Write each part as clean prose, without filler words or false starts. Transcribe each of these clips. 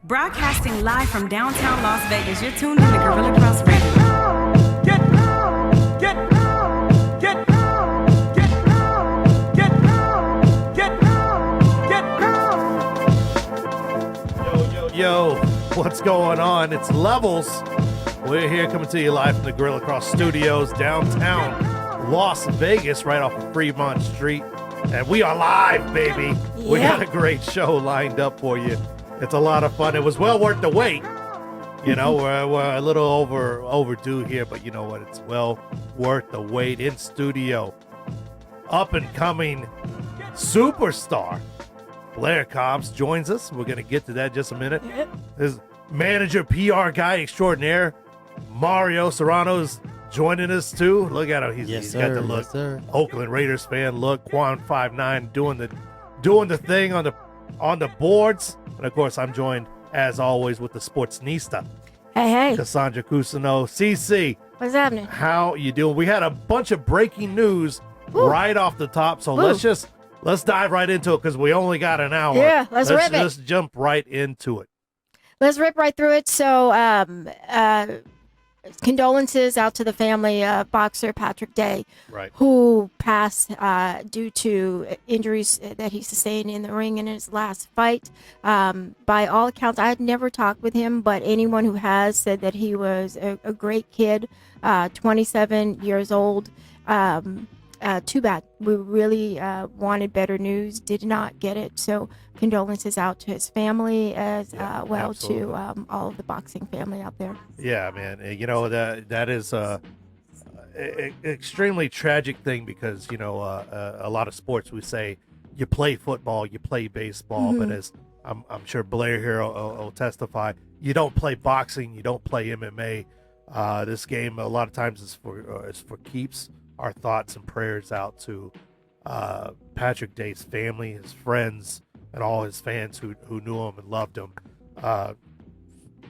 Broadcasting live from downtown Las Vegas, you're tuned in to Gorilla Cross Radio. Yo, what's going on? It's Levels. We're here coming to you live from the Gorilla Cross Studios, downtown Las Vegas, right off of Fremont Street. And we are live, baby. Yeah. We got a great show lined up for you. It's a lot of fun. It was well worth the wait. You know, we're a little overdue here, but you know what? It's well worth the wait. In studio, up and coming superstar Blair Cobbs joins us. We're going to get to that in just a minute. His manager, PR guy extraordinaire, Mario Serrano, is joining us too. Look at him. He's got the look. Yes, Oakland Raiders fan look. Quan 5'9" doing the thing on the boards. And of course, I'm joined as always with the Sportsnista. Hey. Cassandra Cusino. CC. What's happening? How you doing? We had a bunch of breaking news right off the top, so let's dive right into it because we only got an hour. Yeah, let's rip it. Let's jump right into it. Let's rip right through it. So, condolences out to the family of boxer Patrick Day, who passed due to injuries that he sustained in the ring in his last fight. By all accounts, I had never talked with him, but anyone who has said that he was a great kid, 27 years old. Too bad. We really wanted better news, did not get it. So condolences out to his family as well absolutely. To all of the boxing family out there. Yeah, man. You know, that is a extremely tragic thing because, you know, a lot of sports we say you play football, you play baseball, but as I'm sure Blair here will testify, you don't play boxing, you don't play MMA. This game a lot of times is for keeps. Our thoughts and prayers out to Patrick Day's family, his friends, and all his fans who knew him and loved him.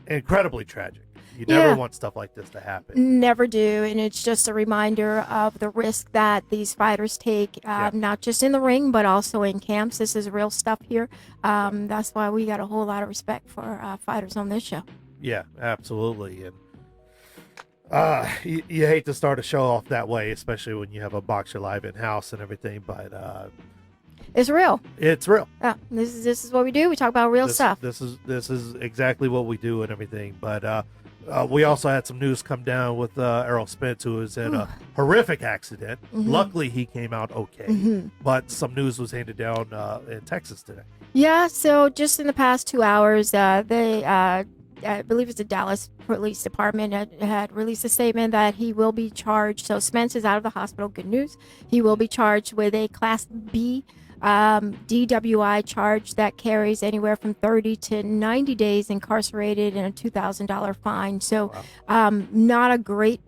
Incredibly tragic. You never want stuff like this to happen. Never do, and it's just a reminder of the risk that these fighters take, not just in the ring, but also in camps. This is real stuff here. That's why we got a whole lot of respect for fighters on this show. Yeah, absolutely. And you hate to start a show off that way, especially when you have a boxer live in-house and everything, but it's real. It's real. Yeah, this is what we do. We talk about real stuff. This is exactly what we do and everything. But we also had some news come down with Errol Spence, who was in a horrific accident. Luckily, he came out okay. But some news was handed down in Texas today. Yeah, so just in the past 2 hours, I believe it's the Dallas Police Department had released a statement that he will be charged. So Spence is out of the hospital. Good news. He will be charged with a Class B DWI charge that carries anywhere from 30 to 90 days incarcerated and a $2,000 fine. So not a great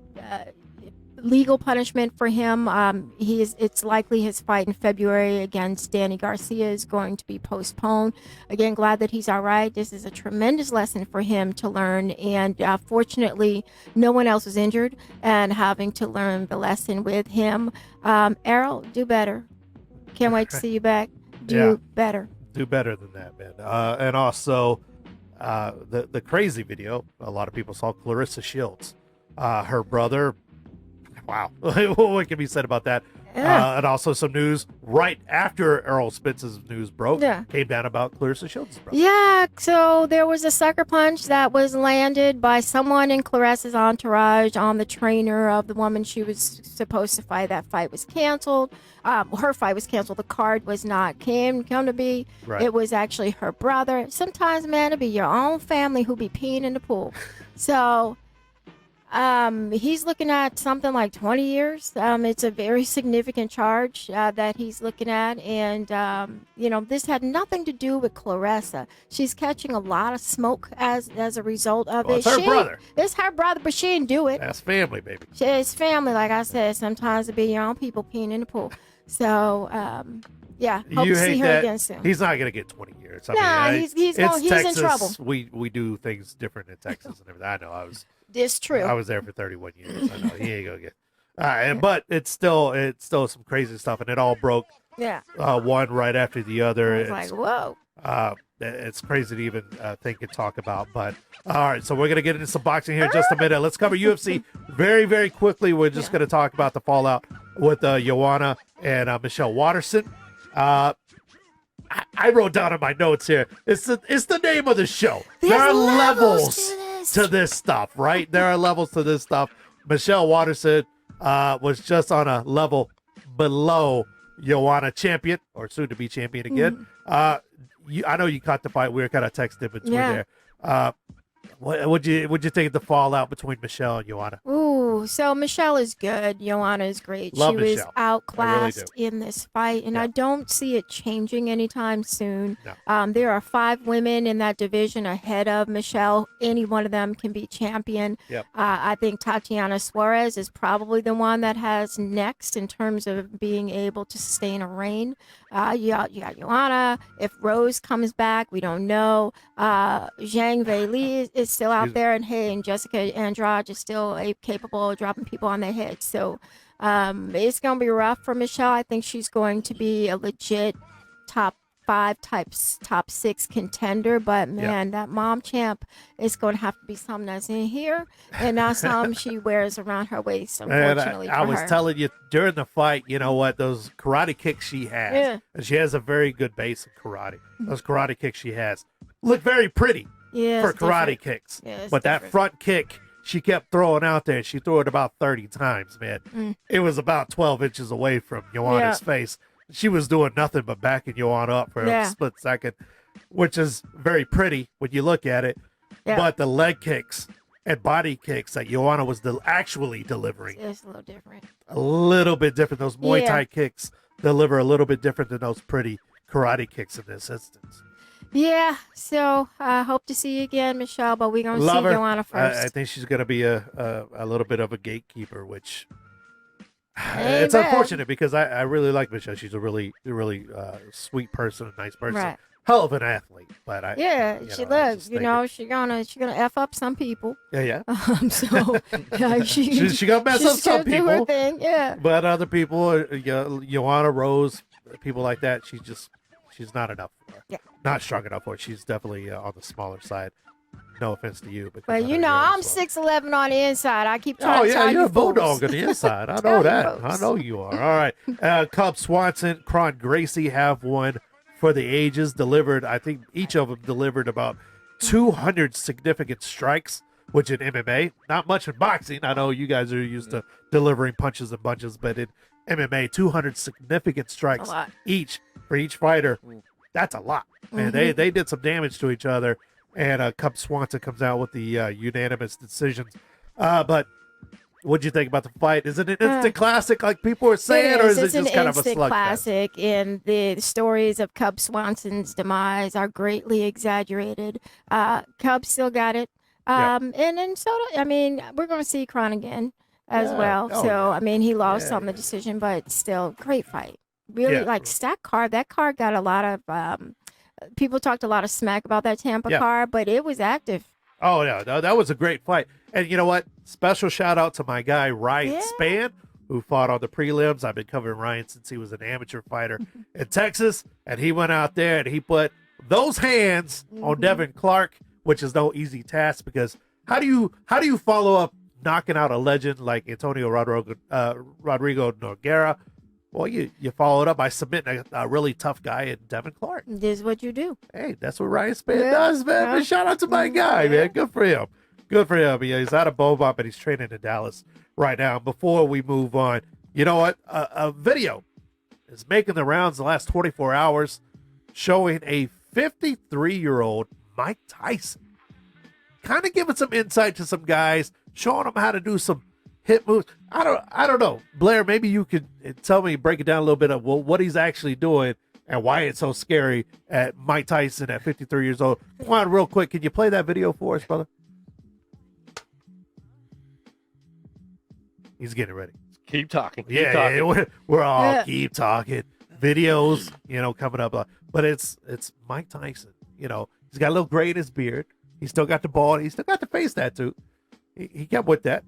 legal punishment for him. It's likely his fight in February against Danny Garcia is going to be postponed. Again, glad that he's all right. This is a tremendous lesson for him to learn, and fortunately no one else was injured and having to learn the lesson with him. Errol, do better. Can't wait to see you back. Do better than that, man. And also the crazy video a lot of people saw, Clarissa Shields, her brother. Wow. What can be said about that? And also some news right after Errol Spence's news broke, came down about Clarissa Shields' brother. Yeah, so there was a sucker punch that was landed by someone in Clarissa's entourage on the trainer of the woman she was supposed to fight. That fight was canceled. Her fight was canceled. The card was not come to be. Right. It was actually her brother. Sometimes, man, it'll be your own family who be peeing in the pool. So he's looking at something like 20 years. It's a very significant charge that he's looking at. And, this had nothing to do with Clarissa. She's catching a lot of smoke as a result of it. It's her brother. It's her brother, but she didn't do it. That's family, baby. It's family, like I said. Sometimes it be your own people peeing in the pool. So, hope to see her again soon. He's not going to get 20 years. He's in trouble. We do things different in Texas and everything. I know. It's true. I was there for 31 years. I know he ain't gonna get. But it's still some crazy stuff, and it all broke. Yeah. One right after the other. It's like, whoa. it's crazy to even think and talk about. But all right, so we're gonna get into some boxing here in just a minute. Let's cover UFC very, very quickly. We're just gonna talk about the fallout with Joanna and Michelle Waterson. I wrote down in my notes here. It's the name of the show. There are levels to this stuff, right? There are levels to this stuff. Michelle Waterson was just on a level below Joanna, champion or soon to be champion again. I know you caught the fight. We were kind of texting between there. What'd you think of the fallout between Michelle and Joanna? Ooh, so Michelle is good. Joanna is great. Love she Michelle. was outclassed in this fight, and I don't see it changing anytime soon. No. There are 5 women in that division ahead of Michelle. Any one of them can be champion. Yep. I think Tatiana Suarez is probably the one that has next in terms of being able to sustain a reign. You got Joanna. If Rose comes back, we don't know. Zhang Weili is still out there, and Jessica Andrade is still capable of dropping people on their heads. So it's going to be rough for Michelle. I think she's going to be a legit top 5, top 6 contender. But man, that mom champ is going to have to be something that's in here and not something she wears around her waist, unfortunately. I was telling you during the fight, you know what, those karate kicks she has, and she has a very good base in karate. Those karate kicks she has look very pretty for karate kicks. But that front kick she kept throwing out there, she threw it about 30 times, man. It was about 12 inches away from Joanna's face. She was doing nothing but backing Joanna up for a split second, which is very pretty when you look at it. But the leg kicks and body kicks that Joanna was actually delivering, it's a little different. A little bit different. Those Muay Thai kicks deliver a little bit different than those pretty karate kicks in this instance. Yeah, so I hope to see you again, Michelle, but we're going to see Joanna first. I think she's going to be a little bit of a gatekeeper, which it's unfortunate because I really like Michelle. She's a really, really sweet person, a nice person. Right. Hell of an athlete, but she looks, she's gonna F up some people. Yeah. So she gonna mess up some people. Do her thing, But other people, Joanna Rose, people like that, she's not enough for her. Yeah. Not strong enough for her. She's definitely on the smaller side. No offense to you, but I'm 6'11" on the inside. I keep trying to tell you're you a bulldog on the inside. I know that. I know you are. All right. Cub Swanson, Kron Gracie have one for the ages. Delivered, I think each of them delivered about 200 significant strikes, which in MMA, not much in boxing. I know you guys are used to delivering punches and bunches, but in MMA, 200 significant strikes each for each fighter. That's a lot. Man, they did some damage to each other. And Cub Swanson comes out with the unanimous decisions. But what'd you think about the fight? Is it an instant classic like people are saying, or is it just kind of a slugfest? It's an instant classic, and the stories of Cub Swanson's demise are greatly exaggerated. Cub still got it. And then we're going to see Kron again as well. He lost on the decision, but still, great fight. Really, stacked card. That card got a lot of... people talked a lot of smack about that Tampa card, but it was active. Oh, yeah. That was a great fight. And you know what? Special shout out to my guy, Ryan Spann, who fought on the prelims. I've been covering Ryan since he was an amateur fighter in Texas. And he went out there and he put those hands on Devin Clark, which is no easy task because how do you follow up knocking out a legend like Antonio Rodrigo Nogueira? Well, you follow it up by submitting a really tough guy in Devin Clark. This is what you do. Hey, that's what Ryan Spann does, man. But shout out to my guy, man. Good for him. Good for him. Yeah, he's out of Boba, but he's training in Dallas right now. Before we move on, you know what? A video is making the rounds the last 24 hours showing a 53-year-old Mike Tyson. Kind of giving some insight to some guys, showing them how to do some hit moves. I don't know. Blair, maybe you could tell me, break it down a little bit of what he's actually doing and why it's so scary at Mike Tyson at 53 years old. Come on, real quick. Can you play that video for us, brother? He's getting ready. Keep talking. Keep talking. We're all keep talking. Videos, coming up. But it's Mike Tyson. He's got a little gray in his beard. He's still got the bald. He's still got the face tattoo. He kept with that.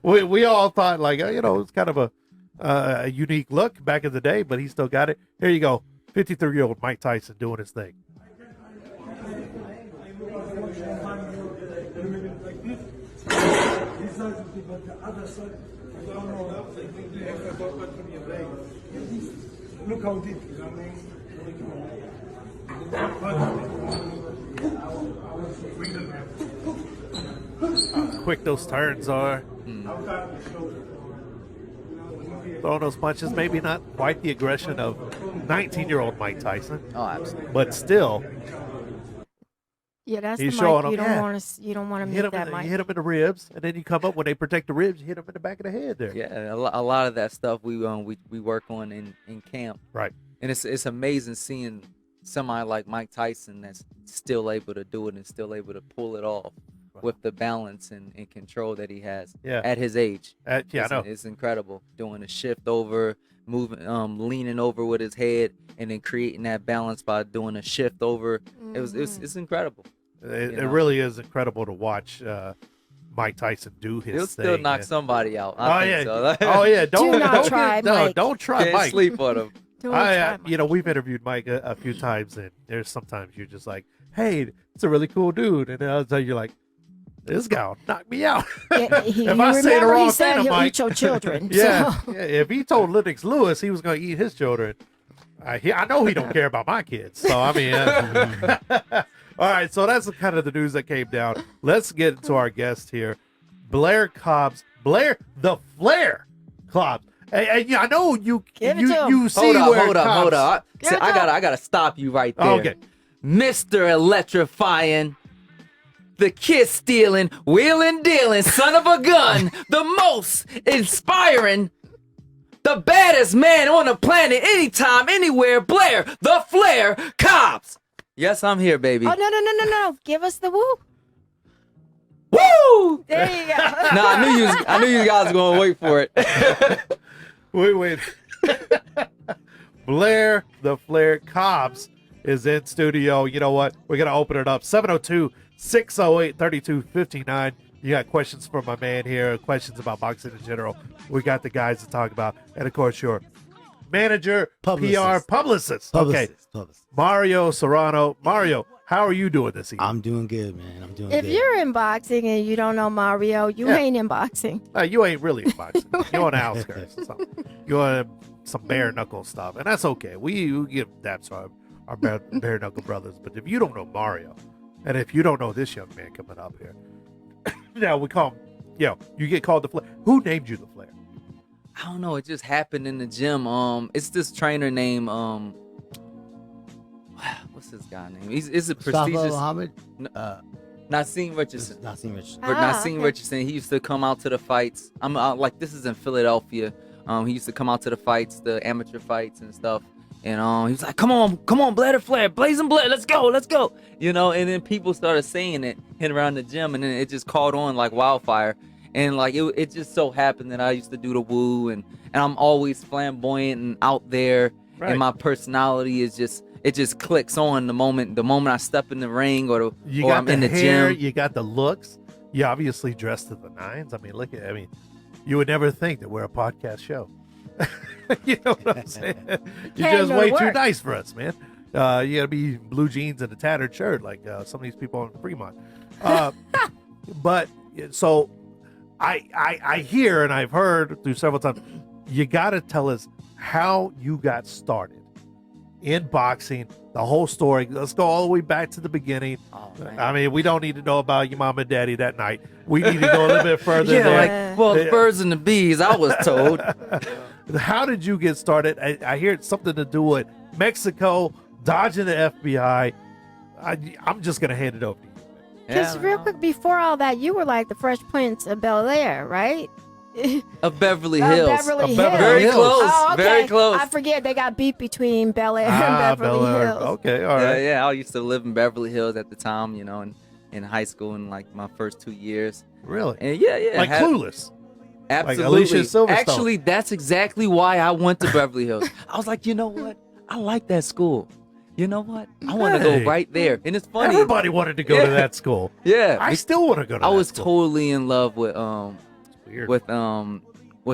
We all thought it's kind of a unique look back in the day, but he still got it. Here you go. 53-year-old Mike Tyson doing his thing. Look how deep, you know what I mean? Quick those turns are. Throwing those punches, maybe not quite the aggression of 19-year-old Mike Tyson, Oh, absolutely. but still, Yeah, that's He's the showing Mike them, you yeah. don't want to you hit meet him, that Mike. you hit him in the ribs, and then you come up when they protect the ribs, you hit him in the back of the head there. Yeah, a lot of that stuff we work on in camp, Right. and it's amazing seeing somebody like Mike Tyson that's still able to do it and still able to pull it off with the balance and control that he has Yeah. at his age. Yeah, I know. It's incredible doing a shift over, moving, leaning over with his head, and then creating that balance by doing a shift over. It's incredible. It know. really is incredible to watch Mike Tyson do his He'll thing. still knock man. somebody out. Oh I yeah, think so. oh yeah. Don't not try, Mike. Don't try, Can't Mike. sleep on him. Don't try, Mike. You know, we've interviewed Mike a few times, and there's sometimes you're just like, "Hey, it's a really cool dude," and then other times you're like, "This guy will knock me out." Yeah, If you I say the remember wrong he said thing, I'm he'll like- eat your children. Yeah, So. yeah. If he told Lennox Lewis he was going to eat his children, I know he don't care about my kids. So I mean, all right. So that's kind of the news that came down. Let's get to our guest here, Blair Cobbs, Blair the Flair Cobbs. And yeah, I know you Give it to him. you see Hold up, where hold up, Cobbs, hold up. Give See, it I to him. gotta stop you right there. Okay. Mr. Electrifying, the kiss stealing, wheeling dealing, son of a gun, the most inspiring, the baddest man on the planet, anytime, anywhere, Blair the Flair Cobbs. Yes, I'm here, baby. Oh no! Give us the woo. Woo! There you go. No, I knew you guys were gonna wait for it. Wait. Blair the Flair Cobbs is in studio. You know what? We're gonna open it up. 702-608-3259. You got questions for my man here, questions about boxing in general. We got the guys to talk about. And of course, your manager, Publicist. PR publicist. Publicist. Okay. Mario Serrano. Mario, how are you doing this evening? I'm doing good, man. I'm doing If good. you're in boxing and you don't know Mario, you Yeah. ain't in boxing. You ain't really in boxing. You're on the outskirts or something. You're on some bare knuckle stuff, and that's okay. We give daps to our bare knuckle brothers. But if you don't know Mario, and if you don't know this young man coming up here, now we call him, you get called the Flair. Who named you the Flair? I don't know. It just happened in the gym. It's this trainer named what's this guy name? He's a Mustafa prestigious Muhammad. Nassim Richardson. Nassim Richardson. Nassim okay. Richardson. He used to come out to the fights. I'm like this is in Philadelphia. He used to come out to the fights, the amateur fights and stuff. And he was like, "Come on, Blair the Flair, Blazing Blair, let's go." You know, and then people started saying it hit around the gym, and then it just caught on like wildfire. And like it just so happened that I used to do the woo, and I'm always flamboyant and out there, Right. and my personality is just clicks on the moment I step in the ring or You or got I'm the in the hair. gym. You got the looks. You obviously dressed to the nines. I mean, you would never think that we're a podcast show. You know what I'm saying? You're Came just to way too work. nice for us, man. You gotta be blue jeans and a tattered shirt like some of these people on Fremont. But so I hear and I've heard through several times. You gotta tell us how you got started in boxing, the whole story. Let's go all the way back to the beginning. Oh, man. I mean, we don't need to know about your mom and daddy that night. We need to go a little bit further. Yeah, there. like well, birds and the bees. I was told. How did you get started? I hear it's something to do with Mexico, dodging the FBI. I'm just going to hand it over to you. Because real quick, before all that, you were like the Fresh Prince of Bel-Air, right? Of Beverly Oh, Hills. Beverly Of Hills. Beverly Very Hills. close. Oh, okay. Very close. I forget they got beat between Bel-Air and Beverly Bel-Air. Hills. Okay, all right. Yeah. I used to live in Beverly Hills at the time, you know, in high school in like my first 2 years. Really? And yeah. Like Clueless. Absolutely. Alicia Silverstone. Actually, that's exactly why I went to Beverly Hills. I was like, you know what? I like that school. You know what? I want to Hey. go right there. And it's funny. Everybody wanted to go to Yeah. that school. Yeah. I still want to go to I that was school. totally in love with Weird. with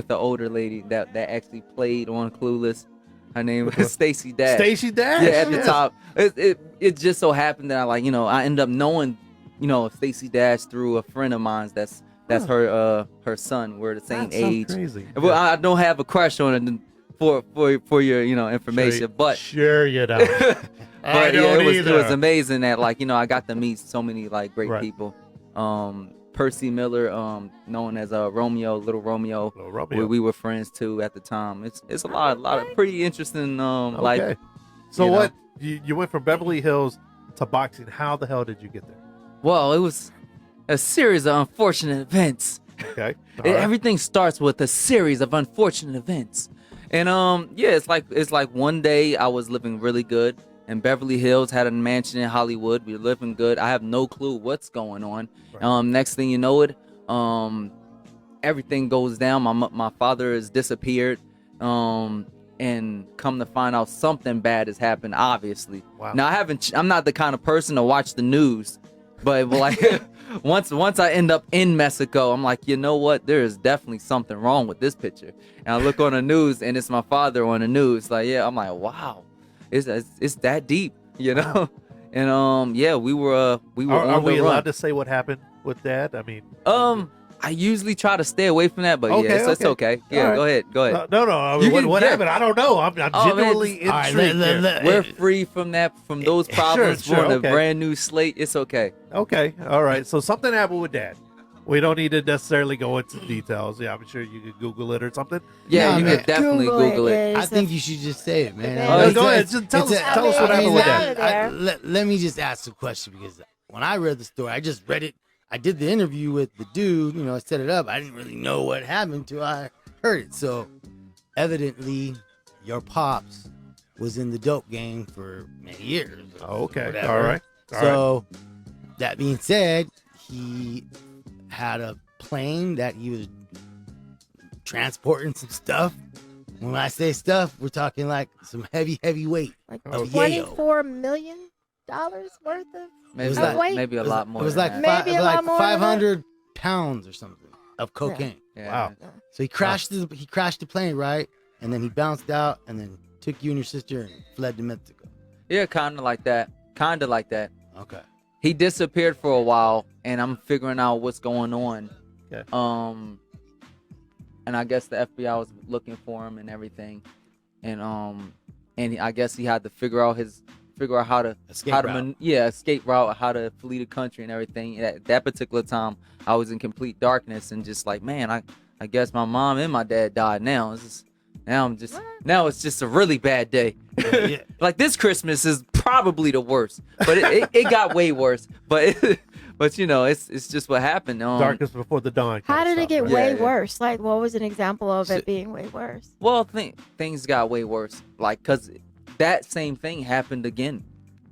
the older lady that actually played on Clueless. Her name was Stacey Dash. Stacey Dash. Yeah, at the yes. top. It just so happened that I ended up knowing Stacey Dash through a friend of mine. That's her son. We're the same That's so age. crazy. Well, I don't have a crush on it for your information, but sure you don't. I but yeah, don't it either. was amazing that I got to meet so many great Right. people. Percy Miller, known as Romeo, Little Romeo. Little Romeo. We were friends too at the time. It's a lot of pretty interesting Okay. So what you went from Beverly Hills to boxing. How the hell did you get there? Well, it was a series of unfortunate events. Okay. All right. Everything starts with a series of unfortunate events. And it's like one day I was living really good in Beverly Hills, had a mansion in Hollywood. We were living good. I have no clue what's going on. Right. Next thing you know it, everything goes down. My father has disappeared. And come to find out something bad has happened, obviously. Wow. Now I'm not the kind of person to watch the news, but once I end up in Mexico, I'm like, you know what? There is definitely something wrong with this picture. And I look on the news and it's my father on the news. I'm like, wow, it's that deep, And we were Are on we the allowed run. to say what happened with Dad? I mean, I usually try to stay away from that, but it's okay. Yeah, All right. go ahead. no. I mean, You what can- happened? I don't know. I'm man, genuinely just- intrigued. here. We're free from those problems. Sure, We're on a okay. brand new slate. It's okay. Okay. All right. So something happened with Dad. We don't need to necessarily go into details. Yeah, I'm sure you could Google it or something. Yeah, Nah, you man. can definitely Google it. I think you should just say it, man. Oh, go ahead. Just tell us what happened with Dad. Let me just ask a question, because when I read the story, I just read it. I did the interview with the dude, I set it up. I didn't really know what happened till I heard it. So evidently your pops was in the dope game for many years. Okay. whatever. All right. All right. So that being said, he had a plane that he was transporting some stuff. When I say stuff, we're talking like some heavy weight. Like of $24 million worth of. Maybe, was like- maybe a lot more. It was than like that. Maybe a lot more than that. 500 pounds or something of cocaine. Yeah. Wow. So he crashed the plane, right? And then he bounced out and then took you and your sister and fled to Mexico. Yeah, kind of like that. Okay. He disappeared for a while, and I'm figuring out what's going on. Okay. And I guess the FBI was looking for him and everything, and I guess he had to figure out how to Escape route. escape route, how to flee the country and everything. At that particular time, I was in complete darkness and just like, man, I guess my mom and my dad died now. Now it's just a really bad day. Yeah. Like this Christmas is probably the worst, but it got way worse. But it's just what happened. Darkest before the dawn. How kinda did it stuff, get right? way Yeah. worse? Like, what was an example of So- it being way worse? Well, things got way worse. Like, cause that same thing happened again.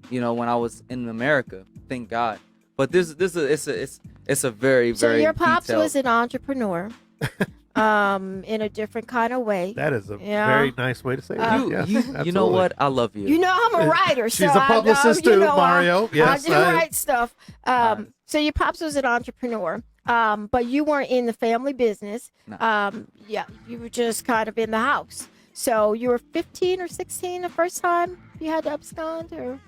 When I was in America. Thank God. But it's a very So very your pops detailed- was an entrepreneur, in a different kind of way. That is a Yeah. very nice way to say that. you Yes, you absolutely. know what? I love you. You know, I'm a writer. She's so a publicist too, Mario. Yes, I do write stuff. So your pops was an entrepreneur, but you weren't in the family business. No. You were just kind of in the house. So you were 15 or 16 the first time you had to abscond, or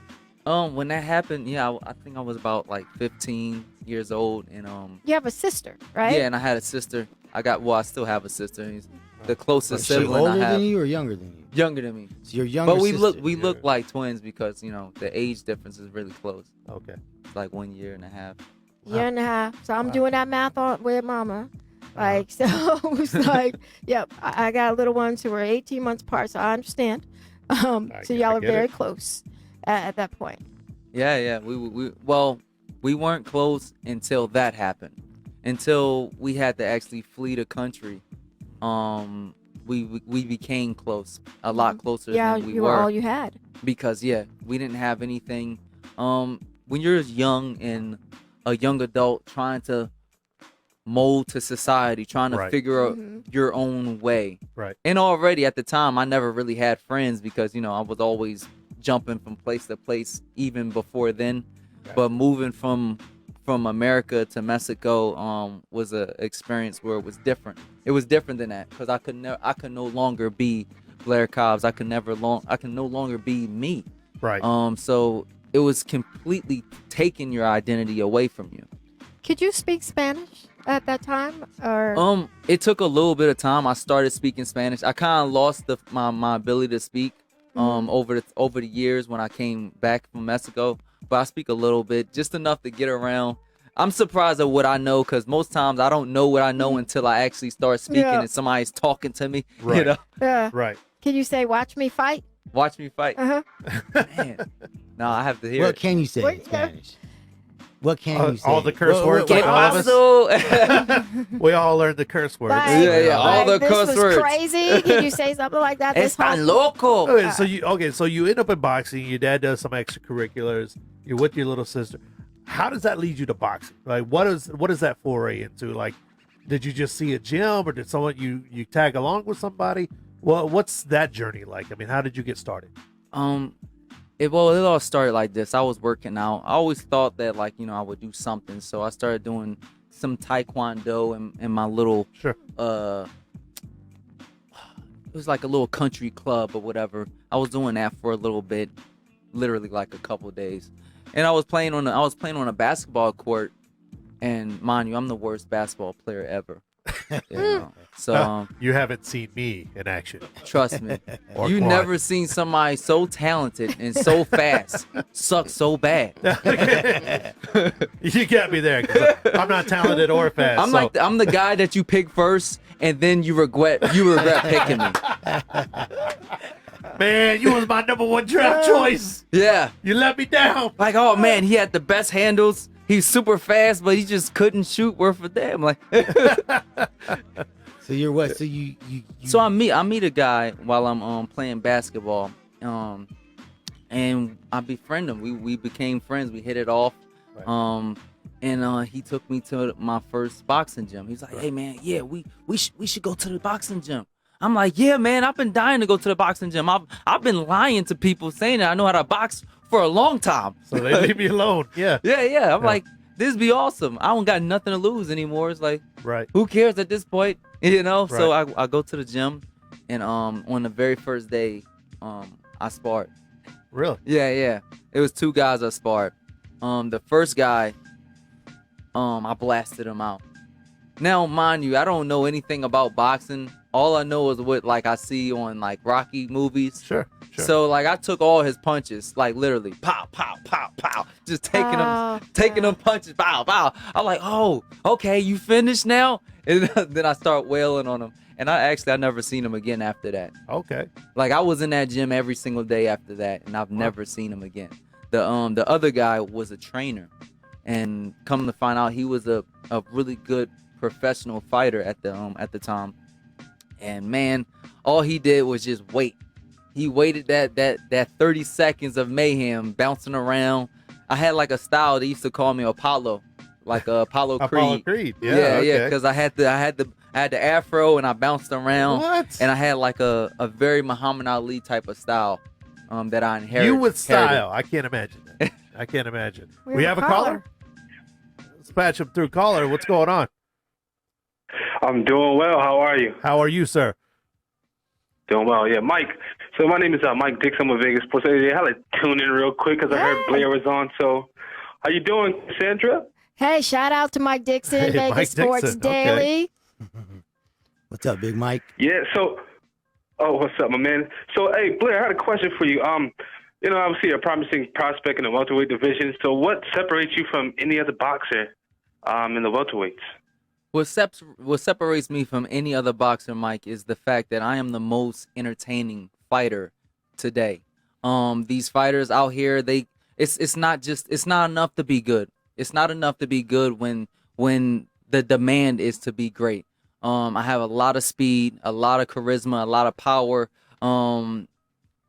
When that happened, I think I was about like 15 years old, and you have a sister, right? yeah, and I had a sister. I still have a sister. He's the closest Is she sibling older I have. than you or younger than you? Younger than me. So you're younger. But we sister. look like twins because the age difference is really close. Okay. It's like 1 year and a half. Year and a half. So I'm Wow. doing that math with mama. Like, so it's like, yep, I got little ones who are 18 months apart, so I understand. So y'all are get very it. close at that point. Yeah. We weren't close until that happened. Until we had to actually flee the country. We became close, a lot closer Yeah, than we you were. were all you had. Because we didn't have anything. When you're young and a young adult trying to mold to society, trying to Right. figure out your own way. Right. And already at the time, I never really had friends because I was always jumping from place to place even before then. Yeah. But moving from America to Mexico was a experience where it was different. It was different than that because I could no longer be Blair Cobbs. I can no longer be me. Right. So it was completely taking your identity away from you. Could you speak Spanish at that time, or? It took a little bit of time. I started speaking Spanish. I kind of lost my ability to speak over the years when I came back from Mexico. But I speak a little bit, just enough to get around. I'm surprised at what I know, because most times I don't know what I know until I actually start speaking and somebody's talking to me. Right. You know? Yeah. Right. Can you say "Watch me fight"? Watch me fight. Man. No, I have to hear What it. can you say in Spanish? What can you say? All the curse words. ¿Qué like all of us? pasó? We all learned the curse words. Like, Yeah, all the this curse was words. crazy. Can you say something like that? This Está whole- loco. Okay, so you end up in boxing. Your dad does some extracurriculars. You're with your little sister. How does that lead you to boxing? Like, what is that foray into? Like, did you just see a gym, or did someone you tag along with somebody? Well, what's that journey like? I mean, how did you get started? It all started like this. I was working out. I always thought that, like, I would do something. So I started doing some taekwondo in my little Sure. it was like a little country club or whatever. I was doing that for a little bit, literally like a couple days. And I was playing on a basketball court, and mind you, I'm the worst basketball player ever. So You haven't seen me in action. trust me, Or you quad. never seen somebody so talented and so fast suck so bad. You got me there. 'Cause I'm not talented or fast. I'm the guy that you pick first, and then you regret picking me. Man, you was my number one draft choice. Yeah, You let me down. like, oh man, he had the best handles. He's super fast, but he just couldn't shoot worth a damn. Like, So you're what? So you so I meet a guy while I'm playing basketball, and I befriend him. We became friends. We hit it off. Right. And he took me to my first boxing gym. He's like, hey man, yeah, we should go to the boxing gym. I'm like, yeah, man, I've been dying to go to the boxing gym. I've been lying to people saying that I know how to box for a long time. So they leave me alone. Yeah. Yeah. I'm like, this be awesome. I don't got nothing to lose anymore. It's like, Right. who cares at this point? So Right. I go to the gym, and on the very first day, I sparred. Really? Yeah. It was two guys I sparred. The first guy, I blasted him out. Now, mind you, I don't know anything about boxing. All I know is what, like, I see on, like, Rocky movies. Sure. So, like, I took all his punches, like, literally, pow, pow, pow, pow, just taking them punches, pow, pow. I'm like, oh, okay, you finished now? And then I start wailing on him. And I never seen him again after that. Okay. Like, I was in that gym every single day after that, and I've never seen him again. The other guy was a trainer, and come to find out, he was a really good professional fighter at the time. And man, all he did was just wait. He waited that 30 seconds of mayhem, bouncing around. I had like a style. They used to call me Apollo, like Apollo Creed. Apollo Creed. Yeah. Okay. Because I had the afro, and I bounced around. What? And I had like a very Muhammad Ali type of style that I inherited. You with style. I can't imagine that. I can't imagine. We have a caller? Let's patch him through. Caller, what's going on? I'm doing well. How are you? How are you, sir? Doing well. Yeah, Mike. So my name is Mike Dixon with Vegas Sports. I had to tune in real quick because I heard Blair was on. So how you doing, Sandra? Hey, shout out to Mike Dixon, Hey, Vegas Mike Sports Dixon, Daily. What's up, Big Mike? Yeah. So, what's up, my man? So, hey, Blair, I had a question for you. Obviously a promising prospect in the welterweight division. So, what separates you from any other boxer in the welterweights? What separates me from any other boxer, Mike, is the fact that I am the most entertaining fighter today. These fighters out here, it's not enough to be good. It's not enough to be good when the demand is to be great. I have a lot of speed, a lot of charisma, a lot of power. I'm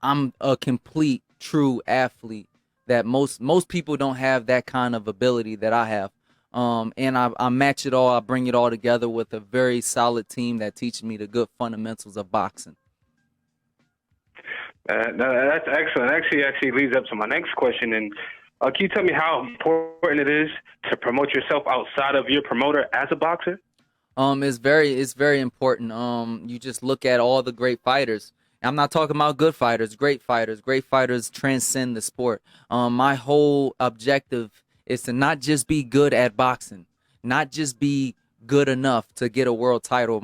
a complete, true athlete that most people don't have that kind of ability that I have. And I match it all. I bring it all together with a very solid team that teaches me the good fundamentals of boxing. That's excellent. Actually leads up to my next question. And can you tell me how important it is to promote yourself outside of your promoter as a boxer? It's very important. You just look at all the great fighters. I'm not talking about good fighters, great fighters. Great fighters transcend the sport. My whole objective is to not just be good at boxing, not just be good enough to get a world title.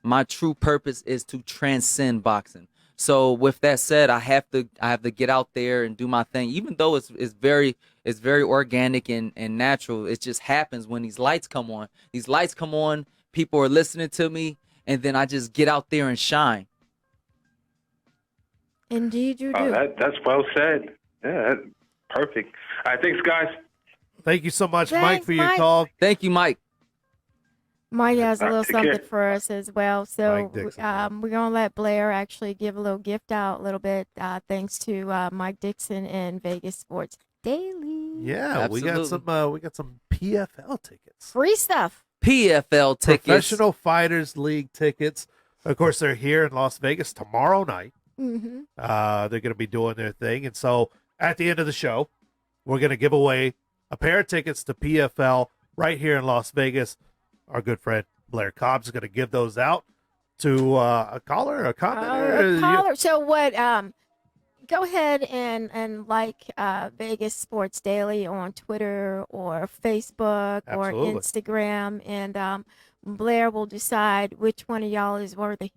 My true purpose is to transcend boxing. So with that said, I have to get out there and do my thing, even though it's very organic and natural. It just happens when these lights come on. These lights come on, people are listening to me, and then I just get out there and shine. Indeed, you do. That's well said. Yeah, perfect. All right, thanks, guys. Thank you so much, Thanks, Mike, for your Mike. call. Thank you, Mike. Mike has a little Take care. something for us as well. So Mike Dixon. we're going to let Blair actually give a little gift out a little bit, thanks to Mike Dixon and Vegas Sports Daily. Yeah, Absolutely. we got some PFL tickets. Free stuff. PFL tickets. Professional Fighters League tickets. Of course, they're here in Las Vegas tomorrow night. Mm-hmm. They're going to be doing their thing. And so at the end of the show, we're going to give away a pair of tickets to PFL right here in Las Vegas. Our good friend Blair Cobbs is going to give those out to a caller, a commenter. Caller. So what? Go ahead and like Vegas Sports Daily on Twitter or Facebook Absolutely. or Instagram, and Blair will decide which one of y'all is worthy.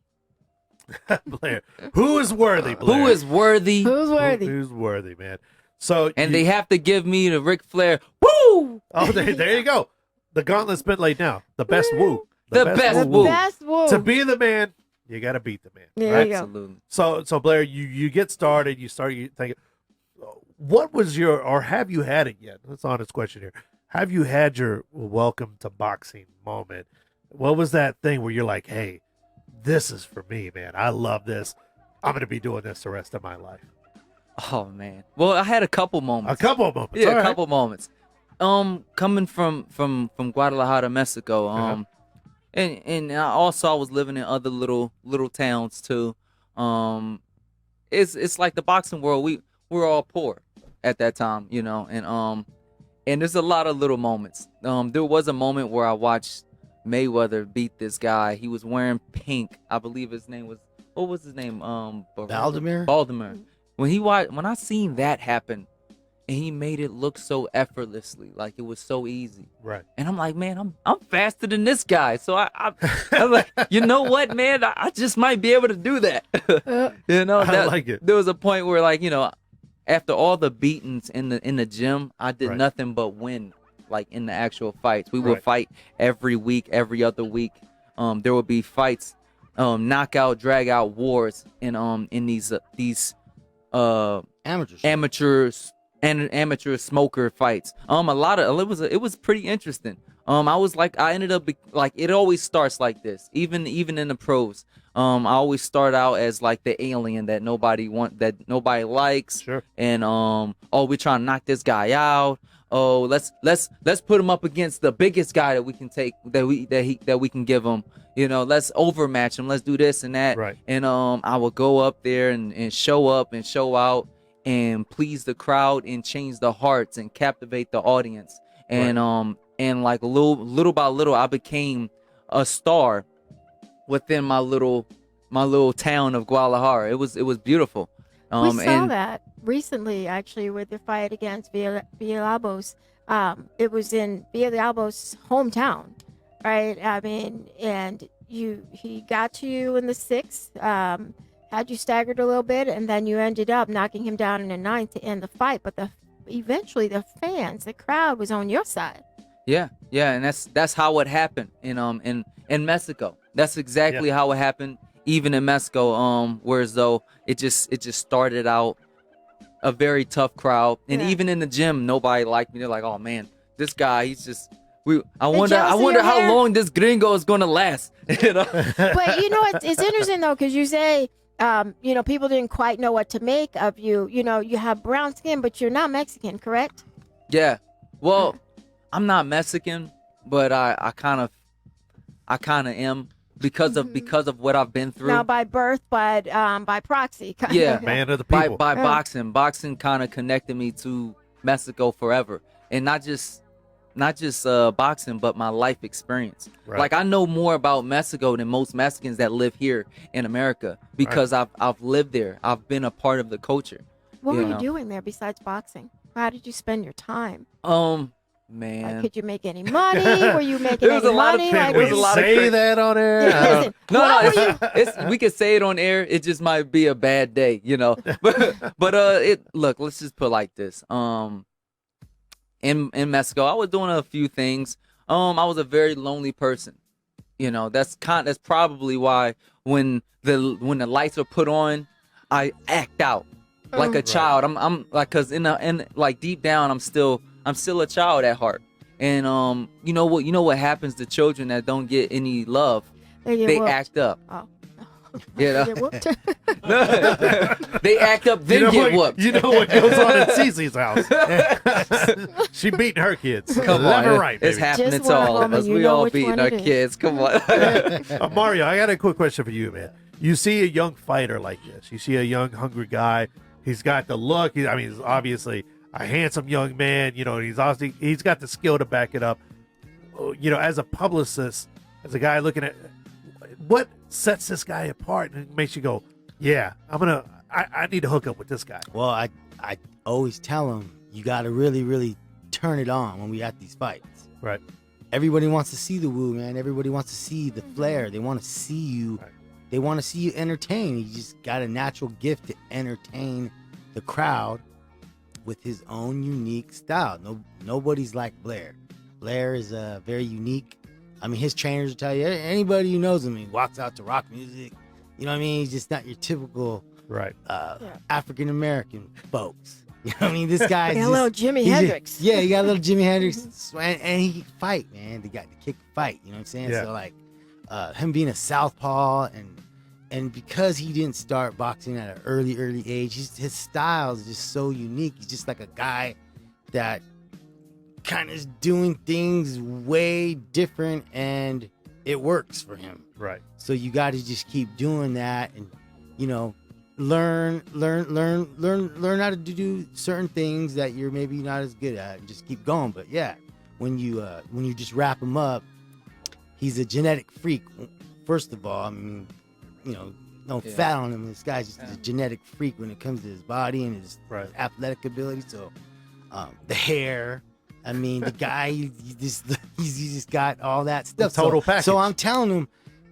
Blair. Who is worthy, Blair? Who is worthy? Who's worthy? Who's worthy, man? So And they have to give me the Ric Flair. Woo! Oh, there you go. The gauntlet's been laid down. The best woo. The best The woo. best woo. To be the man, you got to beat the man. There you go. Absolutely. So Blair, you get started. You think, what was your, or have you had it yet? That's an honest question here. Have you had your welcome to boxing moment? What was that thing where you're like, hey, this is for me, man. I love this. I'm going to be doing this the rest of my life. Oh man. Well, I had a couple moments. A couple of moments. Yeah, All a right. couple moments. Coming from Guadalajara, Mexico. And I was living in other little towns too. It's like the boxing world. We're all poor at that time, you know, and there's a lot of little moments. There was a moment where I watched Mayweather beat this guy. He was wearing pink. I believe his name was, what was his name? Valdemar? Baltimore. When I seen that happen, and he made it look so effortlessly, like it was so easy. Right. And I'm like, man, I'm faster than this guy. So I'm like, you know what, man? I just might be able to do that. You know, I like it. There was a point where, like, you know, after all the beatings in the gym, I did Right. nothing but win, like in the actual fights. We Right. would fight every week, every other week. There would be fights, knockout, drag out wars in these Amateurs. amateur smoker fights. It was pretty interesting. I ended up like, it always starts like this, even in the pros. I always start out as like the alien that nobody likes. Sure. And we're trying to knock this guy out. Oh, let's put him up against the biggest guy that we can take, that we can give him. You know, let's overmatch him. Let's do this and that. Right. And I would go up there and show up and show out and please the crowd and change the hearts and captivate the audience. And and like little by little, I became a star within my little town of Guadalajara. It was beautiful. We saw that recently, actually, with the fight against Villalobos. It was in Villalobos' hometown, right? I mean, and he got to you in the sixth, had you staggered a little bit, and then you ended up knocking him down in the ninth to end the fight. But eventually, the crowd was on your side. Yeah, and that's how it happened in Mexico. That's exactly how it happened, even in Mexico. Whereas though it just started out a very tough crowd, and even in the gym, nobody liked me. They're like, "Oh man, this guy, he's just." I wonder how long this gringo is gonna last. You know. But you know, it's interesting though, because you say, you know, people didn't quite know what to make of you. You know, you have brown skin, but you're not Mexican, correct? Yeah. Well, I'm not Mexican, but I kind of am because of what I've been through. Now by birth, but by proxy. Yeah, Man of the by people. boxing kind of connected me to Mexico forever, and not just boxing, but my life experience. Right. Like I know more about Mexico than most Mexicans that live here in America because I've lived there. I've been a part of the culture. What were you know? doing there besides boxing? How did you spend your time? Man. Like, could you make any money? Were you making There was any a lot of money? pit- Like, there we was a lot of say that on air? Listen, No, what were you- it's we could say it on air. It just might be a bad day, you know. But look, let's just put it like this. In Mexico, I was doing a few things. I was a very lonely person. You know, that's probably why when the lights are put on, I act out like a child. I'm like, cause like deep down, I'm still a child at heart. And you know what happens to children that don't get any love? They whooped. act up. Oh. You know? They get whooped. They act up, then get whooped. You know what goes on at Cece's house? She beating her kids. Come Left on, and right, it's baby. happening Just to one all of woman, us. you We know all which beating one our it is. kids. Come on. Mario, I got a quick question for you, man. You see a young fighter like this. You see a young, hungry guy. He's got the look. He's obviously a handsome young man. You know, he's got the skill to back it up. You know, as a publicist, as a guy looking at what sets this guy apart and makes you go, yeah, I need to hook up with this guy. Well, I always tell them you got to really, really turn it on when we at these fights. Right. Everybody wants to see the woo, man. Everybody wants to see the flair. They want to see you. Right. They want to see you entertain. You just got a natural gift to entertain the crowd with his own unique style. Nobody's like Blair. Blair is very unique. I mean, his trainers will tell you, anybody who knows him, he walks out to rock music. You know what I mean? He's just not your typical Right. African-American folks. You know what I mean? This guy's Got a little Jimi Hendrix. Yeah, he got a little Jimi Hendrix. And he can fight, man. They got the kick fight. You know what I'm saying? Yeah. So, like, him being a southpaw and because he didn't start boxing at an early age, his style is just so unique. He's just like a guy that kind of is doing things way different and it works for him. Right. So you got to just keep doing that and, you know, learn how to do certain things that you're maybe not as good at and just keep going. But yeah, when you just wrap him up, he's a genetic freak. First of all, I mean, you know, no fat on him. This guy's just a genetic freak when it comes to his body and his athletic ability. So the hair, I mean, the guy, he's just got all that stuff. The total package. So I'm telling him,